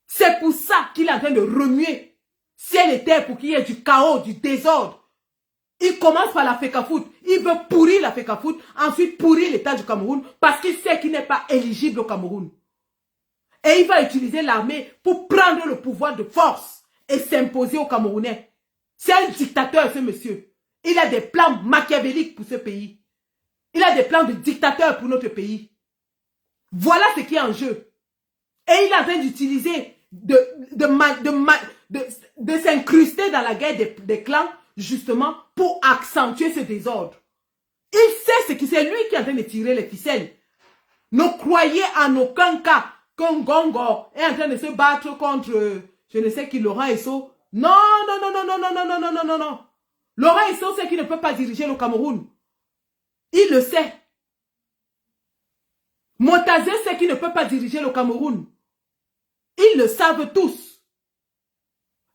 C'est pour ça qu'il est en train de remuer ciel et terre pour qu'il y ait du chaos, du désordre. Il commence par la FECAFOOT. Il veut pourrir la FECAFOOT, ensuite pourrir l'État du Cameroun parce qu'il sait qu'il n'est pas éligible au Cameroun. Et il va utiliser l'armée pour prendre le pouvoir de force et s'imposer aux Camerounais. C'est un dictateur, ce monsieur. Il a des plans machiavéliques pour ce pays. Il a des plans de dictateur pour notre pays. Voilà ce qui est en jeu. Et il est en train d'utiliser, de s'incruster dans la guerre des clans, justement, pour accentuer ce désordre. Il sait ce qui c'est lui qui est en train de tirer les ficelles. Ne croyez en aucun cas qu'un Gongo est en train de se battre contre, je ne sais qui, Laurent Esso. Non, non, non, non, non, non, non, non, non, non, non, non. Laurent Esso sait qu'il ne peut pas diriger le Cameroun. Il le sait. Motazé sait qu'il ne peut pas diriger le Cameroun. Ils le savent tous.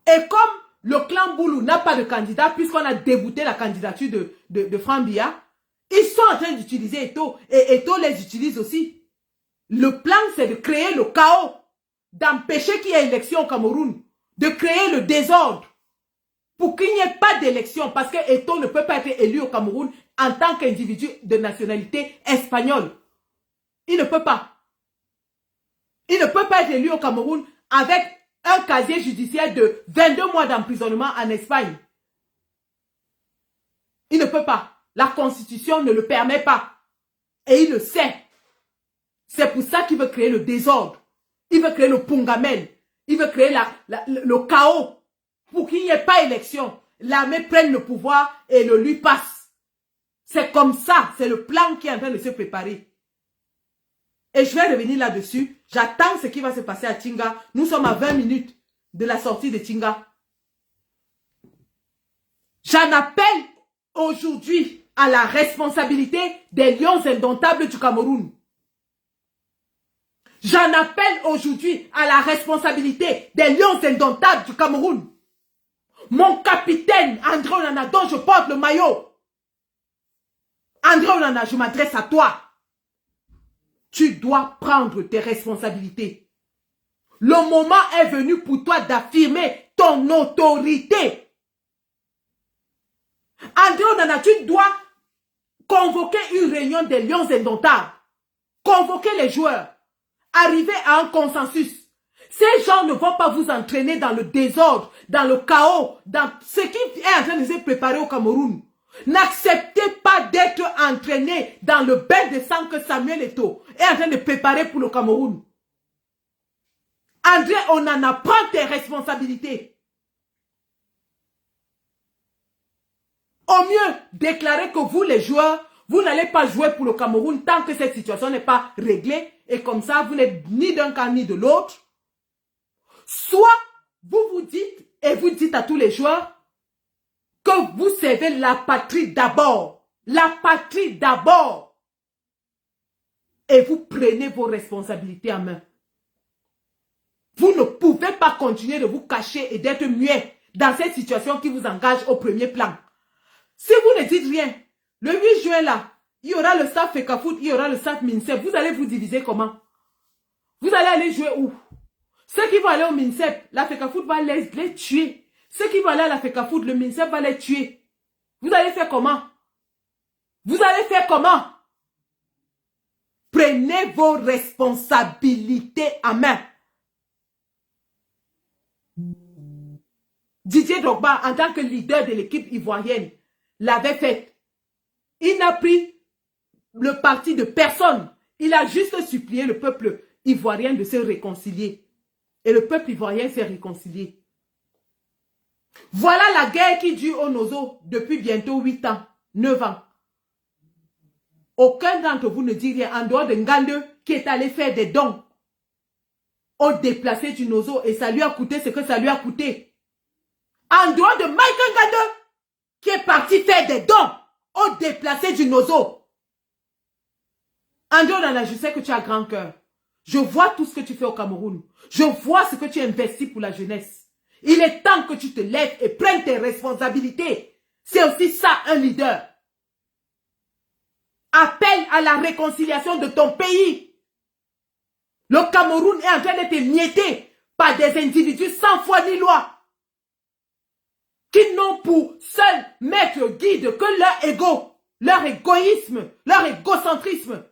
Et comme le clan Boulou n'a pas de candidat, puisqu'on a débouté la candidature de Franck Biya, ils sont en train d'utiliser Eto'o. Et Eto'o les utilise aussi. Le plan, c'est de créer le chaos, d'empêcher qu'il y ait élection au Cameroun, de créer le désordre, pour qu'il n'y ait pas d'élection, parce que Eto'o ne peut pas être élu au Cameroun en tant qu'individu de nationalité espagnole. Il ne peut pas. Il ne peut pas être élu au Cameroun avec un casier judiciaire de 22 mois d'emprisonnement en Espagne. Il ne peut pas. La Constitution ne le permet pas. Et il le sait. C'est pour ça qu'il veut créer le désordre. Il veut créer le pungamel. Il veut créer le chaos. Pour qu'il n'y ait pas élection. L'armée prenne le pouvoir et le lui passe. C'est comme ça. C'est le plan qui est en train de se préparer. Et je vais revenir là-dessus. J'attends ce qui va se passer à Tinga. Nous sommes à 20 minutes de la sortie de Tinga. J'en appelle aujourd'hui à la responsabilité des lions indomptables du Cameroun. J'en appelle aujourd'hui à la responsabilité des lions indomptables du Cameroun. Mon capitaine André Onana, dont je porte le maillot. André Onana, je m'adresse à toi. Tu dois prendre tes responsabilités. Le moment est venu pour toi d'affirmer ton autorité. André Onana, tu dois convoquer une réunion des lions indomptables. Convoquer les joueurs. Arriver à un consensus. Ces gens ne vont pas vous entraîner dans le désordre, dans le chaos, dans ce qui est en train de se préparer au Cameroun. N'acceptez pas d'être entraîné dans le bain de sang que Samuel Eto'o est en train de préparer pour le Cameroun. André Onana, prends tes responsabilités. Au mieux, déclarez que vous, les joueurs, vous n'allez pas jouer pour le Cameroun tant que cette situation n'est pas réglée. Et comme ça, vous n'êtes ni d'un camp ni de l'autre. Soit vous vous dites et vous dites à tous les joueurs que vous servez la patrie d'abord. La patrie d'abord. Et vous prenez vos responsabilités en main. Vous ne pouvez pas continuer de vous cacher et d'être muet dans cette situation qui vous engage au premier plan. Si vous ne dites rien, le 8 juin là, il y aura le staff FECAFOOT, il y aura le staff MINSEP. Vous allez vous diviser comment? Vous allez aller jouer où? Ceux qui vont aller au MINSEP, la FECAFOOT va les tuer. Ceux qui vont aller à la FECAFOOT, le MINSEP va les tuer. Vous allez faire comment? Vous allez faire comment? Prenez vos responsabilités en main. Didier Drogba, en tant que leader de l'équipe ivoirienne, l'avait fait. Il n'a pris le parti de personne. Il a juste supplié le peuple ivoirien de se réconcilier. Et le peuple ivoirien s'est réconcilié. Voilà la guerre qui dure au Nozo depuis bientôt 8 ans, 9 ans. Aucun d'entre vous ne dit rien en dehors de Ngande qui est allé faire des dons au déplacé du Nozo et ça lui a coûté ce que ça lui a coûté. En dehors de Michael Ngande qui est parti faire des dons au déplacé du Nozo. En dehors de là, je sais que tu as grand cœur. Je vois tout ce que tu fais au Cameroun. Je vois ce que tu investis pour la jeunesse. Il est temps que tu te lèves et prennes tes responsabilités. C'est aussi ça un leader. Appelle à la réconciliation de ton pays. Le Cameroun est en train d'être émietté par des individus sans foi ni loi. Qui n'ont pour seul maître guide que leur ego, leur égoïsme, leur égocentrisme.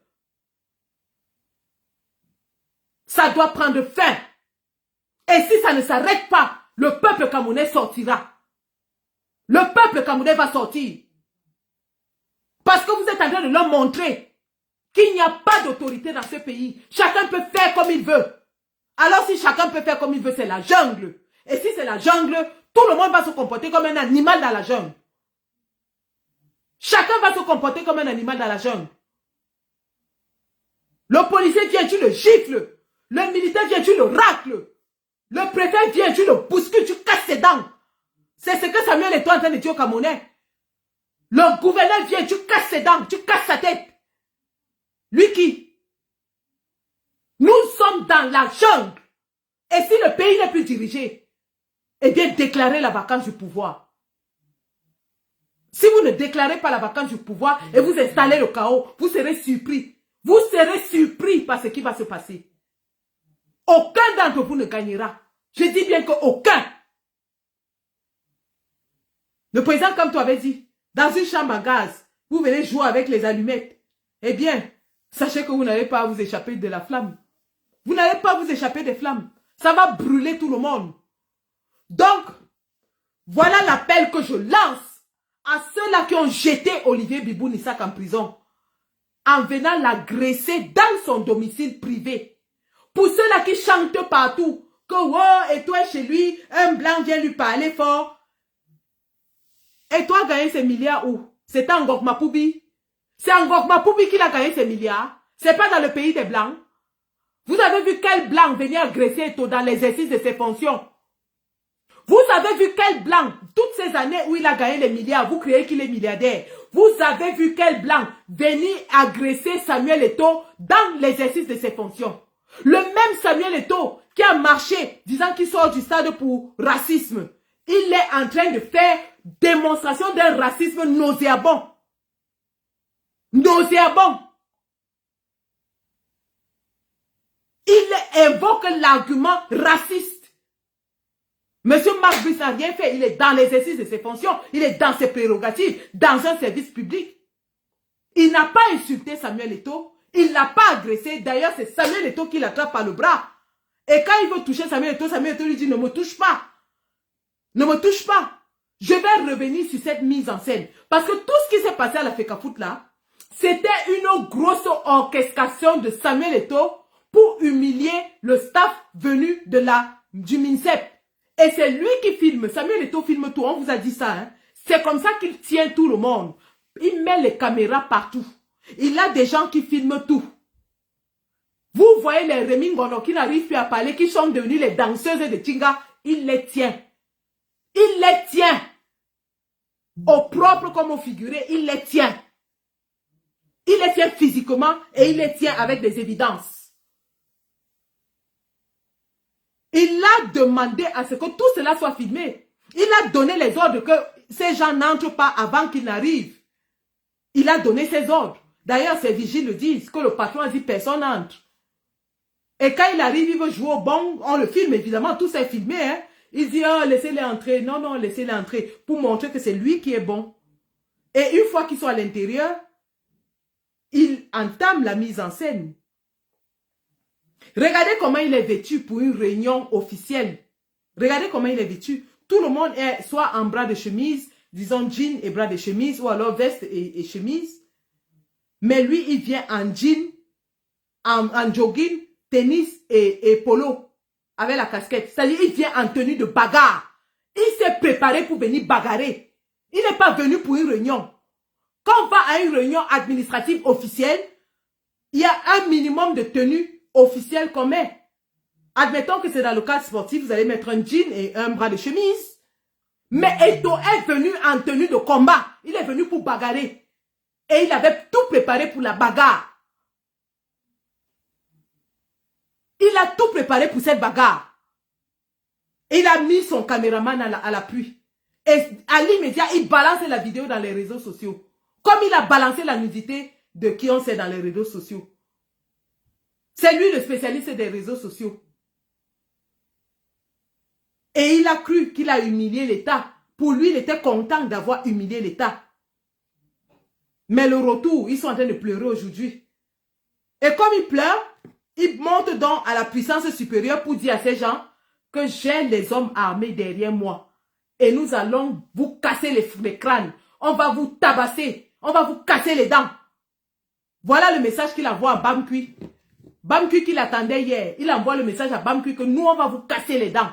Ça doit prendre fin. Et si ça ne s'arrête pas, le peuple camerounais sortira. Le peuple camerounais va sortir. Parce que vous êtes en train de leur montrer qu'il n'y a pas d'autorité dans ce pays. Chacun peut faire comme il veut. Alors si chacun peut faire comme il veut, c'est la jungle. Et si c'est la jungle, tout le monde va se comporter comme un animal dans la jungle. Chacun va se comporter comme un animal dans la jungle. Le policier vient, tu le gifles. Le militaire vient, tu le racles. Le préfet vient, tu le bouscules, tu casses ses dents. C'est ce que Samuel Eto'o est en train de dire au Camerounais. Le gouverneur vient, tu casses ses dents, tu casses sa tête. Lui qui? Nous sommes dans la jungle. Et si le pays n'est plus dirigé, eh bien, déclarez la vacance du pouvoir. Si vous ne déclarez pas la vacance du pouvoir et vous installez le chaos, vous serez surpris. Vous serez surpris par ce qui va se passer. Aucun d'entre vous ne gagnera. Je dis bien qu'aucun. Le président, comme tu avais dit, dans une chambre à gaz, vous venez jouer avec les allumettes. Eh bien, sachez que vous n'allez pas vous échapper de la flamme. Vous n'allez pas vous échapper des flammes. Ça va brûler tout le monde. Donc, voilà l'appel que je lance à ceux-là qui ont jeté Olivier Bibou Isaac en prison en venant l'agresser dans son domicile privé. Pour ceux-là qui chantent partout que wow, et toi chez lui, un blanc vient lui parler fort. Et toi, gagné ces milliards où? C'est en Ngok Mapoubi. C'est en Ngok Mapoubi qu'il a gagné ces milliards. C'est pas dans le pays des blancs. Vous avez vu quel blanc venir agresser Eto'o dans l'exercice de ses fonctions? Vous avez vu quel blanc, toutes ces années où il a gagné les milliards, vous croyez qu'il est milliardaire. Vous avez vu quel blanc venir agresser Samuel Eto'o dans l'exercice de ses fonctions. Le même Samuel Eto'o qui a marché disant qu'il sort du stade pour racisme. Il est en train de faire démonstration d'un racisme nauséabond. Nauséabond. Il invoque l'argument raciste. Monsieur Marc Brice n'a rien fait. Il est dans l'exercice de ses fonctions. Il est dans ses prérogatives, dans un service public. Il n'a pas insulté Samuel Eto'o. Il ne l'a pas agressé. D'ailleurs, c'est Samuel Eto'o qui l'attrape par le bras. Et quand il veut toucher Samuel Eto'o lui dit ne me touche pas. Ne me touche pas. Je vais revenir sur cette mise en scène. Parce que tout ce qui s'est passé à la FECAFOOT là, c'était une grosse orchestration de Samuel Eto'o pour humilier le staff venu du MINSEP. Et c'est lui qui filme. Samuel Eto'o filme tout. On vous a dit ça. Hein? C'est comme ça qu'il tient tout le monde. Il met les caméras partout. Il a des gens qui filment tout. Vous voyez les Rémi Ngono qui n'arrivent plus à parler, qui sont devenus les danseuses de Tinga. Il les tient. Il les tient. Au propre comme au figuré, il les tient. Il les tient physiquement et il les tient avec des évidences. Il a demandé à ce que tout cela soit filmé. Il a donné les ordres que ces gens n'entrent pas avant qu'ils n'arrivent. Il a donné ses ordres. D'ailleurs, ses vigiles le disent, que le patron a dit personne n'entre. Et quand il arrive, il veut jouer au bon, on le filme évidemment, tout c'est filmé. Hein? Il dit, oh, laissez-les entrer. Non, non, laissez-les entrer. Pour montrer que c'est lui qui est bon. Et une fois qu'ils sont à l'intérieur, il entame la mise en scène. Regardez comment il est vêtu pour une réunion officielle. Regardez comment il est vêtu. Tout le monde est soit en bras de chemise, disons jean et bras de chemise, ou alors veste et chemise. Mais lui, il vient en jean, en jogging, tennis et polo, avec la casquette. C'est-à-dire, il vient en tenue de bagarre. Il s'est préparé pour venir bagarrer. Il n'est pas venu pour une réunion. Quand on va à une réunion administrative officielle, il y a un minimum de tenue officielle qu'on met. Admettons que c'est dans le cadre sportif, vous allez mettre un jean et un bras de chemise. Mais Eto'o est venu en tenue de combat. Il est venu pour bagarrer. Et il avait tout préparé pour la bagarre. Il a tout préparé pour cette bagarre. Et il a mis son caméraman à l'appui. Et à l'immédiat, il balance la vidéo dans les réseaux sociaux. Comme il a balancé la nudité de qui on sait dans les réseaux sociaux. C'est lui le spécialiste des réseaux sociaux. Et il a cru qu'il a humilié l'État. Pour lui, il était content d'avoir humilié l'État. Mais le retour, ils sont en train de pleurer aujourd'hui. Et comme ils pleurent, ils montent donc à la puissance supérieure pour dire à ces gens que j'ai les hommes armés derrière moi. Et nous allons vous casser les crânes. On va vous tabasser. On va vous casser les dents. Voilà le message qu'il envoie à Bamkui. Bamkui qui l'attendait hier. Il envoie le message à Bamkui que nous, on va vous casser les dents.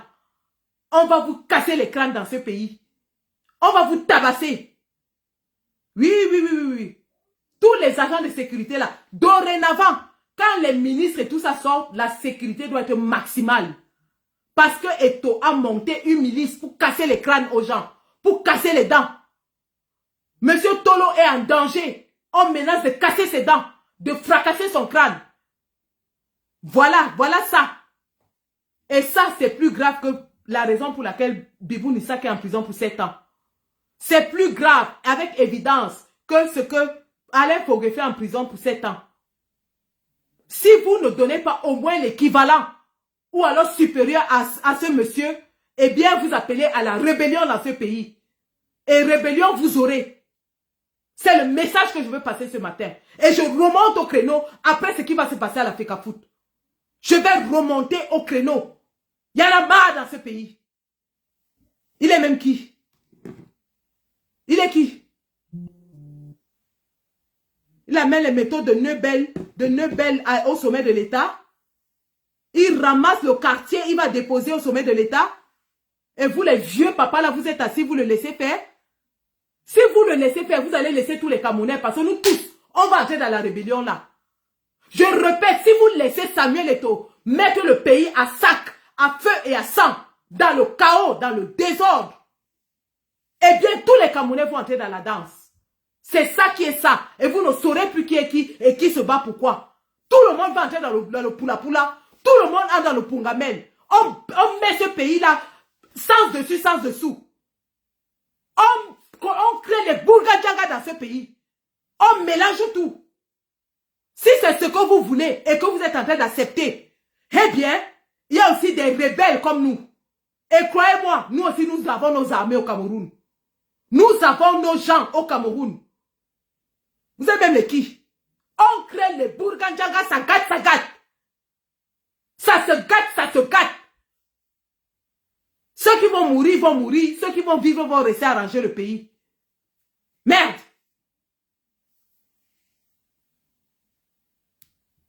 On va vous casser les crânes dans ce pays. On va vous tabasser. Oui, oui, oui, oui, oui. Tous les agents de sécurité là, dorénavant, quand les ministres et tout ça sortent, la sécurité doit être maximale. Parce que Eto'o a monté une milice pour casser les crânes aux gens, pour casser les dents. Monsieur Tolo est en danger. On menace de casser ses dents, de fracasser son crâne. Voilà, voilà ça. Et ça, c'est plus grave que la raison pour laquelle Bibou Nissak est en prison pour 7 ans. C'est plus grave, avec évidence, que ce que Alain Fogué fait en prison pour 7 ans. Si vous ne donnez pas au moins l'équivalent, ou alors supérieur à ce monsieur, eh bien vous appelez à la rébellion dans ce pays. Et rébellion vous aurez. C'est le message que je veux passer ce matin. Et je remonte au créneau après ce qui va se passer à la FECAFOOT. Je vais remonter au créneau. Il y en a marre dans ce pays. Il est même qui? Il est qui? Il amène les méthodes de Neubel au sommet de l'État. Il ramasse le quartier, il va déposer au sommet de l'État. Et vous, les vieux papas, là, vous êtes assis, vous le laissez faire. Si vous le laissez faire, vous allez laisser tous les Camerounais, parce que nous tous, on va entrer dans la rébellion, là. Je répète, si vous laissez Samuel Eto'o mettre le pays à sac, à feu et à sang, dans le chaos, dans le désordre, eh bien, tous les Camerounais vont entrer dans la danse. C'est ça qui est ça. Et vous ne saurez plus qui est qui et qui se bat pourquoi. Tout le monde va entrer dans le poula-poula. Tout le monde entre dans le pungamel. On met ce pays-là sans dessus, sans dessous. On crée les bourgadjaga dans ce pays. On mélange tout. Si c'est ce que vous voulez et que vous êtes en train d'accepter, eh bien, il y a aussi des rebelles comme nous. Et croyez-moi, nous aussi, nous avons nos armées au Cameroun. Nous avons nos gens au Cameroun. Vous êtes même les qui? On crée les bourgadjaga, ça gâte, ça gâte. Ça se gâte, ça se gâte. Ceux qui vont mourir, vont mourir. Ceux qui vont vivre, vont rester arranger le pays. Merde.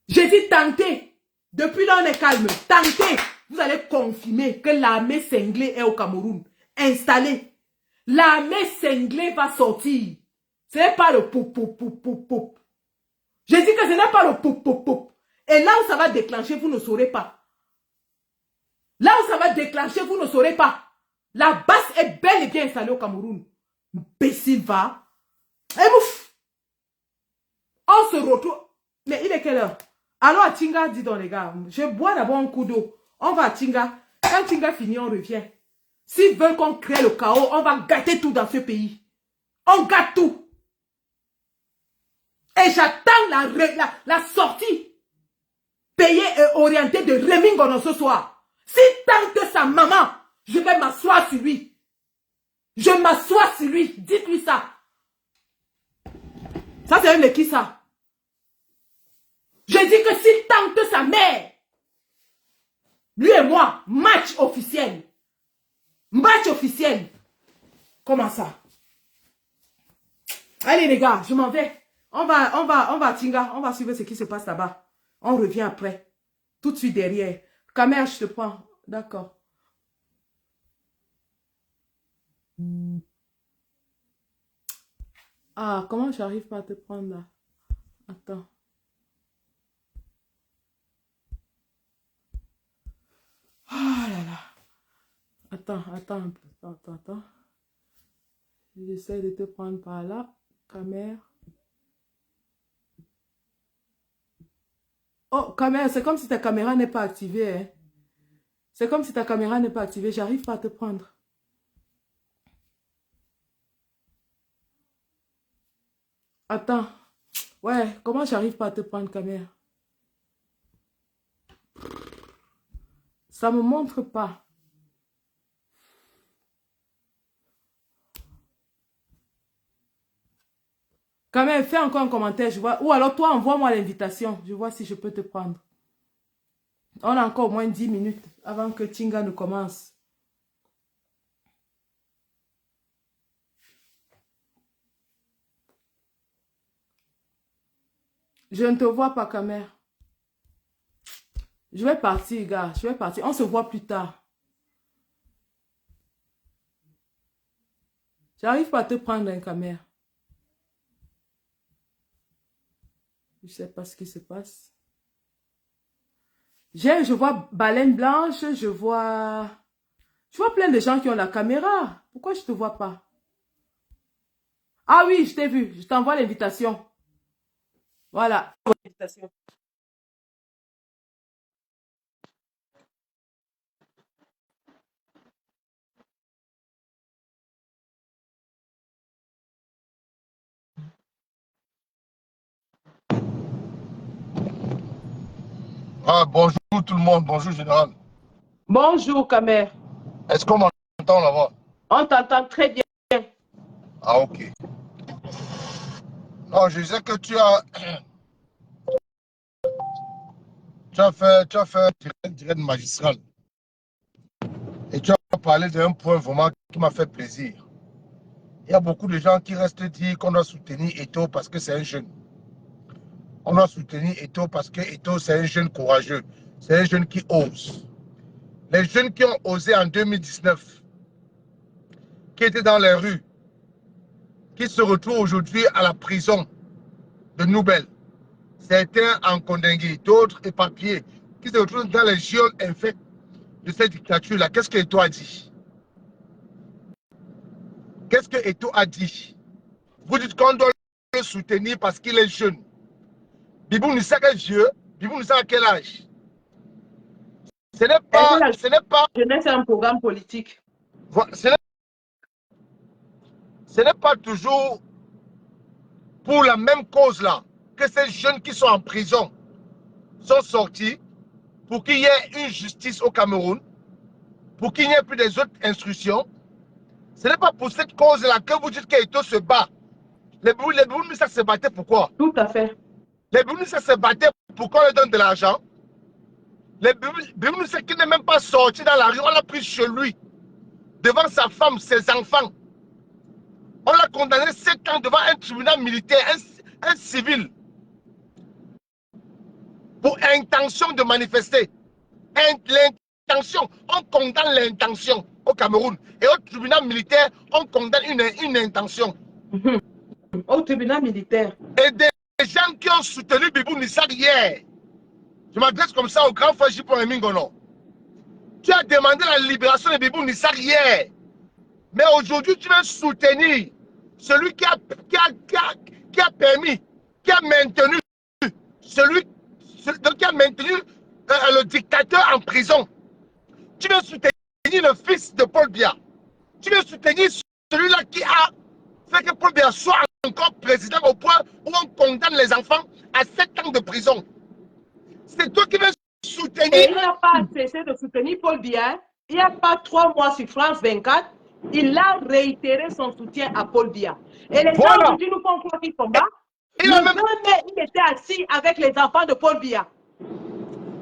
J'ai dit tenter. Depuis là, on est calme. Tenter. Vous allez confirmer que l'armée cinglée est au Cameroun. Installée. L'armée cinglée va sortir. Ce n'est pas le poup, poup, poup, poup, poup. J'ai dit que ce n'est pas le poup, poup, poup. Et là où ça va déclencher, vous ne saurez pas. Là où ça va déclencher, vous ne saurez pas. La base est bel et bien installée au Cameroun. Imbécile va. Et ouf. On se retrouve. Mais il est quelle heure? Alors à Tinga, dis donc les gars, je bois d'abord un coup d'eau. On va à Tinga. Quand Tinga finit, on revient. S'ils veulent qu'on crée le chaos, on va gâter tout dans ce pays. On gâte tout. Et j'attends la sortie payée et orientée de Rémi Ngono ce soir. Si tant que sa maman, je vais m'asseoir sur lui. Je m'assois sur lui. Dites-lui ça. Ça, c'est un de qui ça? Je dis que s'il tente sa mère, lui et moi, match officiel. Match officiel. Comment ça? Allez les gars, je m'en vais. On va à Tinga. On va suivre ce qui se passe là-bas. On revient après. Tout de suite derrière. Caméra, je te prends. D'accord. Ah, comment j'arrive pas à te prendre là? Attends. Ah là là. Attends un peu. Attends. J'essaie de te prendre par là. Caméra. Oh, caméra, c'est comme si ta caméra n'est pas activée. Hein. C'est comme si ta caméra n'est pas activée. J'arrive pas à te prendre. Attends. Ouais, comment j'arrive pas à te prendre, caméra? Ça me montre pas. Quand même, fais encore un commentaire, je vois. Ou alors toi, envoie-moi l'invitation. Je vois si je peux te prendre. On a encore au moins 10 minutes avant que Tinga ne commence. Je ne te vois pas, caméra. Je vais partir, gars. Je vais partir. On se voit plus tard. J'arrive pas à te prendre un caméra. Je sais pas ce qui se passe. Je vois Baleine Blanche, je vois plein de gens qui ont la caméra. Pourquoi je te vois pas? Ah oui, je t'ai vu. Je t'envoie l'invitation. Voilà. L'invitation. Ah, bonjour tout le monde, bonjour général. Bonjour, caméra. Est-ce qu'on m'entend là-bas? On t'entend très bien. Ah, ok. Non, je sais que tu as fait un direct magistral. Et tu as parlé d'un point vraiment qui m'a fait plaisir. Il y a beaucoup de gens qui restent dire qu'on doit soutenir Eto'o parce que c'est un jeune. On doit soutenir Eto'o parce que Eto'o c'est un jeune courageux. C'est un jeune qui ose. Les jeunes qui ont osé en 2019, qui étaient dans les rues, qui se retrouvent aujourd'hui à la prison de Nouvelle. Certains en Kondengui, d'autres éparpillés, qui se retrouvent dans les géoles infectes de cette dictature-là. Qu'est-ce que Eto'o a dit? Qu'est-ce que Eto'o a dit? Vous dites qu'on doit le soutenir parce qu'il est jeune. Bibou Nissa est vieux. Bibou Nissa a quel âge? Ce n'est Est-ce que pas, la ce n'est pas, jeunesse est un programme politique? ce n'est pas toujours pour la même cause-là que ces jeunes qui sont en prison sont sortis pour qu'il y ait une justice au Cameroun, pour qu'il n'y ait plus des autres instructions. Ce n'est pas pour cette cause-là que vous dites qu'Eto'o se bat. Les Bibou-Nissa se battaient pourquoi? Tout à fait. Les Bibou-Nissa se battaient pour qu'on leur donne de l'argent. Les Bibou-Nissa qui n'est même pas sorti dans la rue, on l'a pris chez lui, devant sa femme, ses enfants. On l'a condamné 7 ans devant un tribunal militaire, un civil, pour intention de manifester. L'intention, on condamne l'intention au Cameroun. Et au tribunal militaire, on condamne une intention. Au tribunal militaire. Et des gens qui ont soutenu Bibou Nissa hier, je m'adresse comme ça au grand frère Jipon Mingono. Tu as demandé la libération de Bibou Nissa hier. Mais aujourd'hui, tu veux soutenir celui qui a permis, qui a maintenu, celui qui a maintenu le dictateur en prison. Tu veux soutenir le fils de Paul Biya. Tu veux soutenir celui-là qui a fait que Paul Biya soit encore président au point où on condamne les enfants à 7 ans de prison. C'est toi qui veux soutenir. Et il n'a pas cessé de soutenir Paul Biya. Il n'y a pas 3 mois sur France 24. Il a réitéré son soutien à Paul Biya. Et les gens aujourd'hui nous font croire qu'il combat. Il était assis avec les enfants de Paul Biya.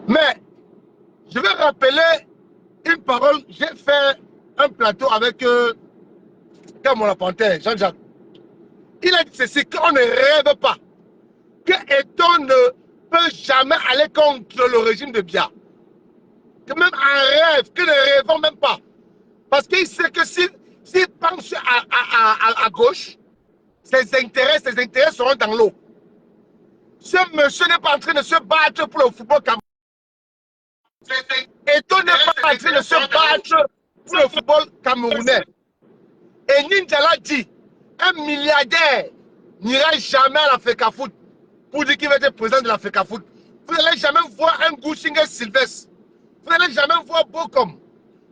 Mais je vais rappeler une parole. J'ai fait un plateau avec Kamon Panthère, Jean-Jacques. Il a dit ceci, qu'on ne rêve pas, que Eto'o ne peut jamais aller contre le régime de Biya. Que même un rêve, que ne rêvons même pas. Parce qu'il sait que s'il pense à gauche, ses intérêts seront dans l'eau. Ce monsieur n'est pas en train de se battre pour le football camerounais. Eto'o n'est pas en train de se battre pour le football camerounais. Et Ninjala dit, un milliardaire n'ira jamais à la FECAFOOT pour dire qu'il va être président de la FECAFOOT. Vous n'allez jamais voir un Gouchinger Sylvestre. Vous n'allez jamais voir Bokom.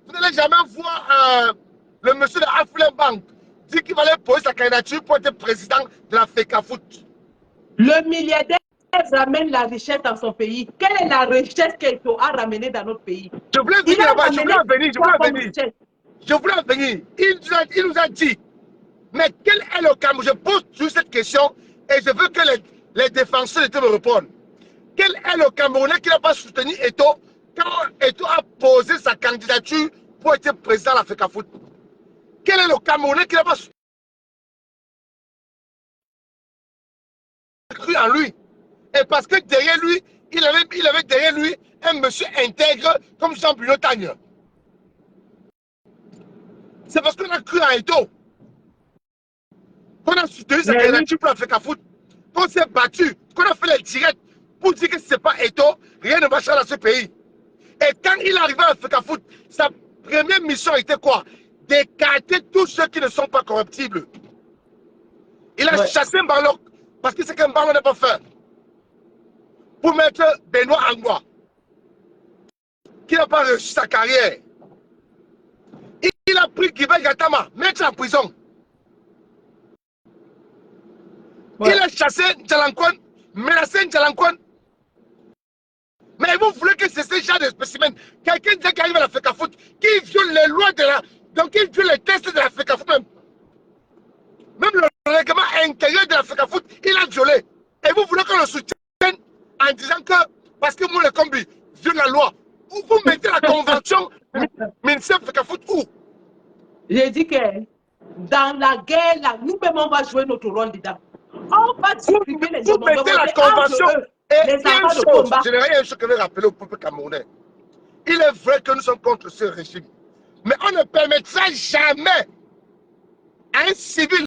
Vous n'allez jamais voir le monsieur de African Bank dire qu'il va aller poser sa candidature pour être président de la FECAFOOT. Le milliardaire ramène la richesse dans son pays. Quelle est la richesse qu'Eto'o a ramenée dans notre pays? Je voulais venir là-bas, je voulais venir. Il nous a dit, mais quel est le Cameroun? Je pose toujours cette question et je veux que les défenseurs me répondent. Quel est le Camerounais qui n'a pas soutenu Eto'o quand Eto'o a posé sa candidature pour être président de la FECAFOOT? Quel est le Camerounais qui n'a pas cru en lui? Et parce que derrière lui, il avait derrière lui un monsieur intègre comme Jean-Bruno Tagne. C'est parce qu'on a cru en Eto'o qu'on a soutenu sa candidature pour la FECAFOOT, qu'on s'est battu, qu'on a fait les directs pour dire que si ce n'est pas Eto'o, rien ne marchera dans ce pays. Et quand il est arrivé à la FECAFOOT, sa première mission était quoi? D'écarter tous ceux qui ne sont pas corruptibles. Il a chassé Mbarlok parce que c'est qu'un Mbarlok n'a pas fait. Pour mettre Benoît Angwa, qui n'a pas réussi sa carrière. Il a pris Guibert Gatama, mettre en prison. Il a chassé Ndjalankwan, menacé Ndjalankwan. Mais vous voulez que c'est ce genre de spécimen, quelqu'un qui arrive à la FECAFOOT, qui viole les lois de la... Donc il viole les tests de la FECAFOOT même. Même le règlement intérieur de la FECAFOOT, il a violé. Et vous voulez qu'on le soutienne en disant que, parce que moi le combi viole la loi, où vous mettez la convention ministère FECAFOOT où? J'ai dit que dans la guerre, là, nous-mêmes, on va jouer notre rôle dedans. On va supprimer les vous mettez la convention. Et il y a une chose que je vais rappeler au peuple camerounais. Il est vrai que nous sommes contre ce régime. Mais on ne permettra jamais à un civil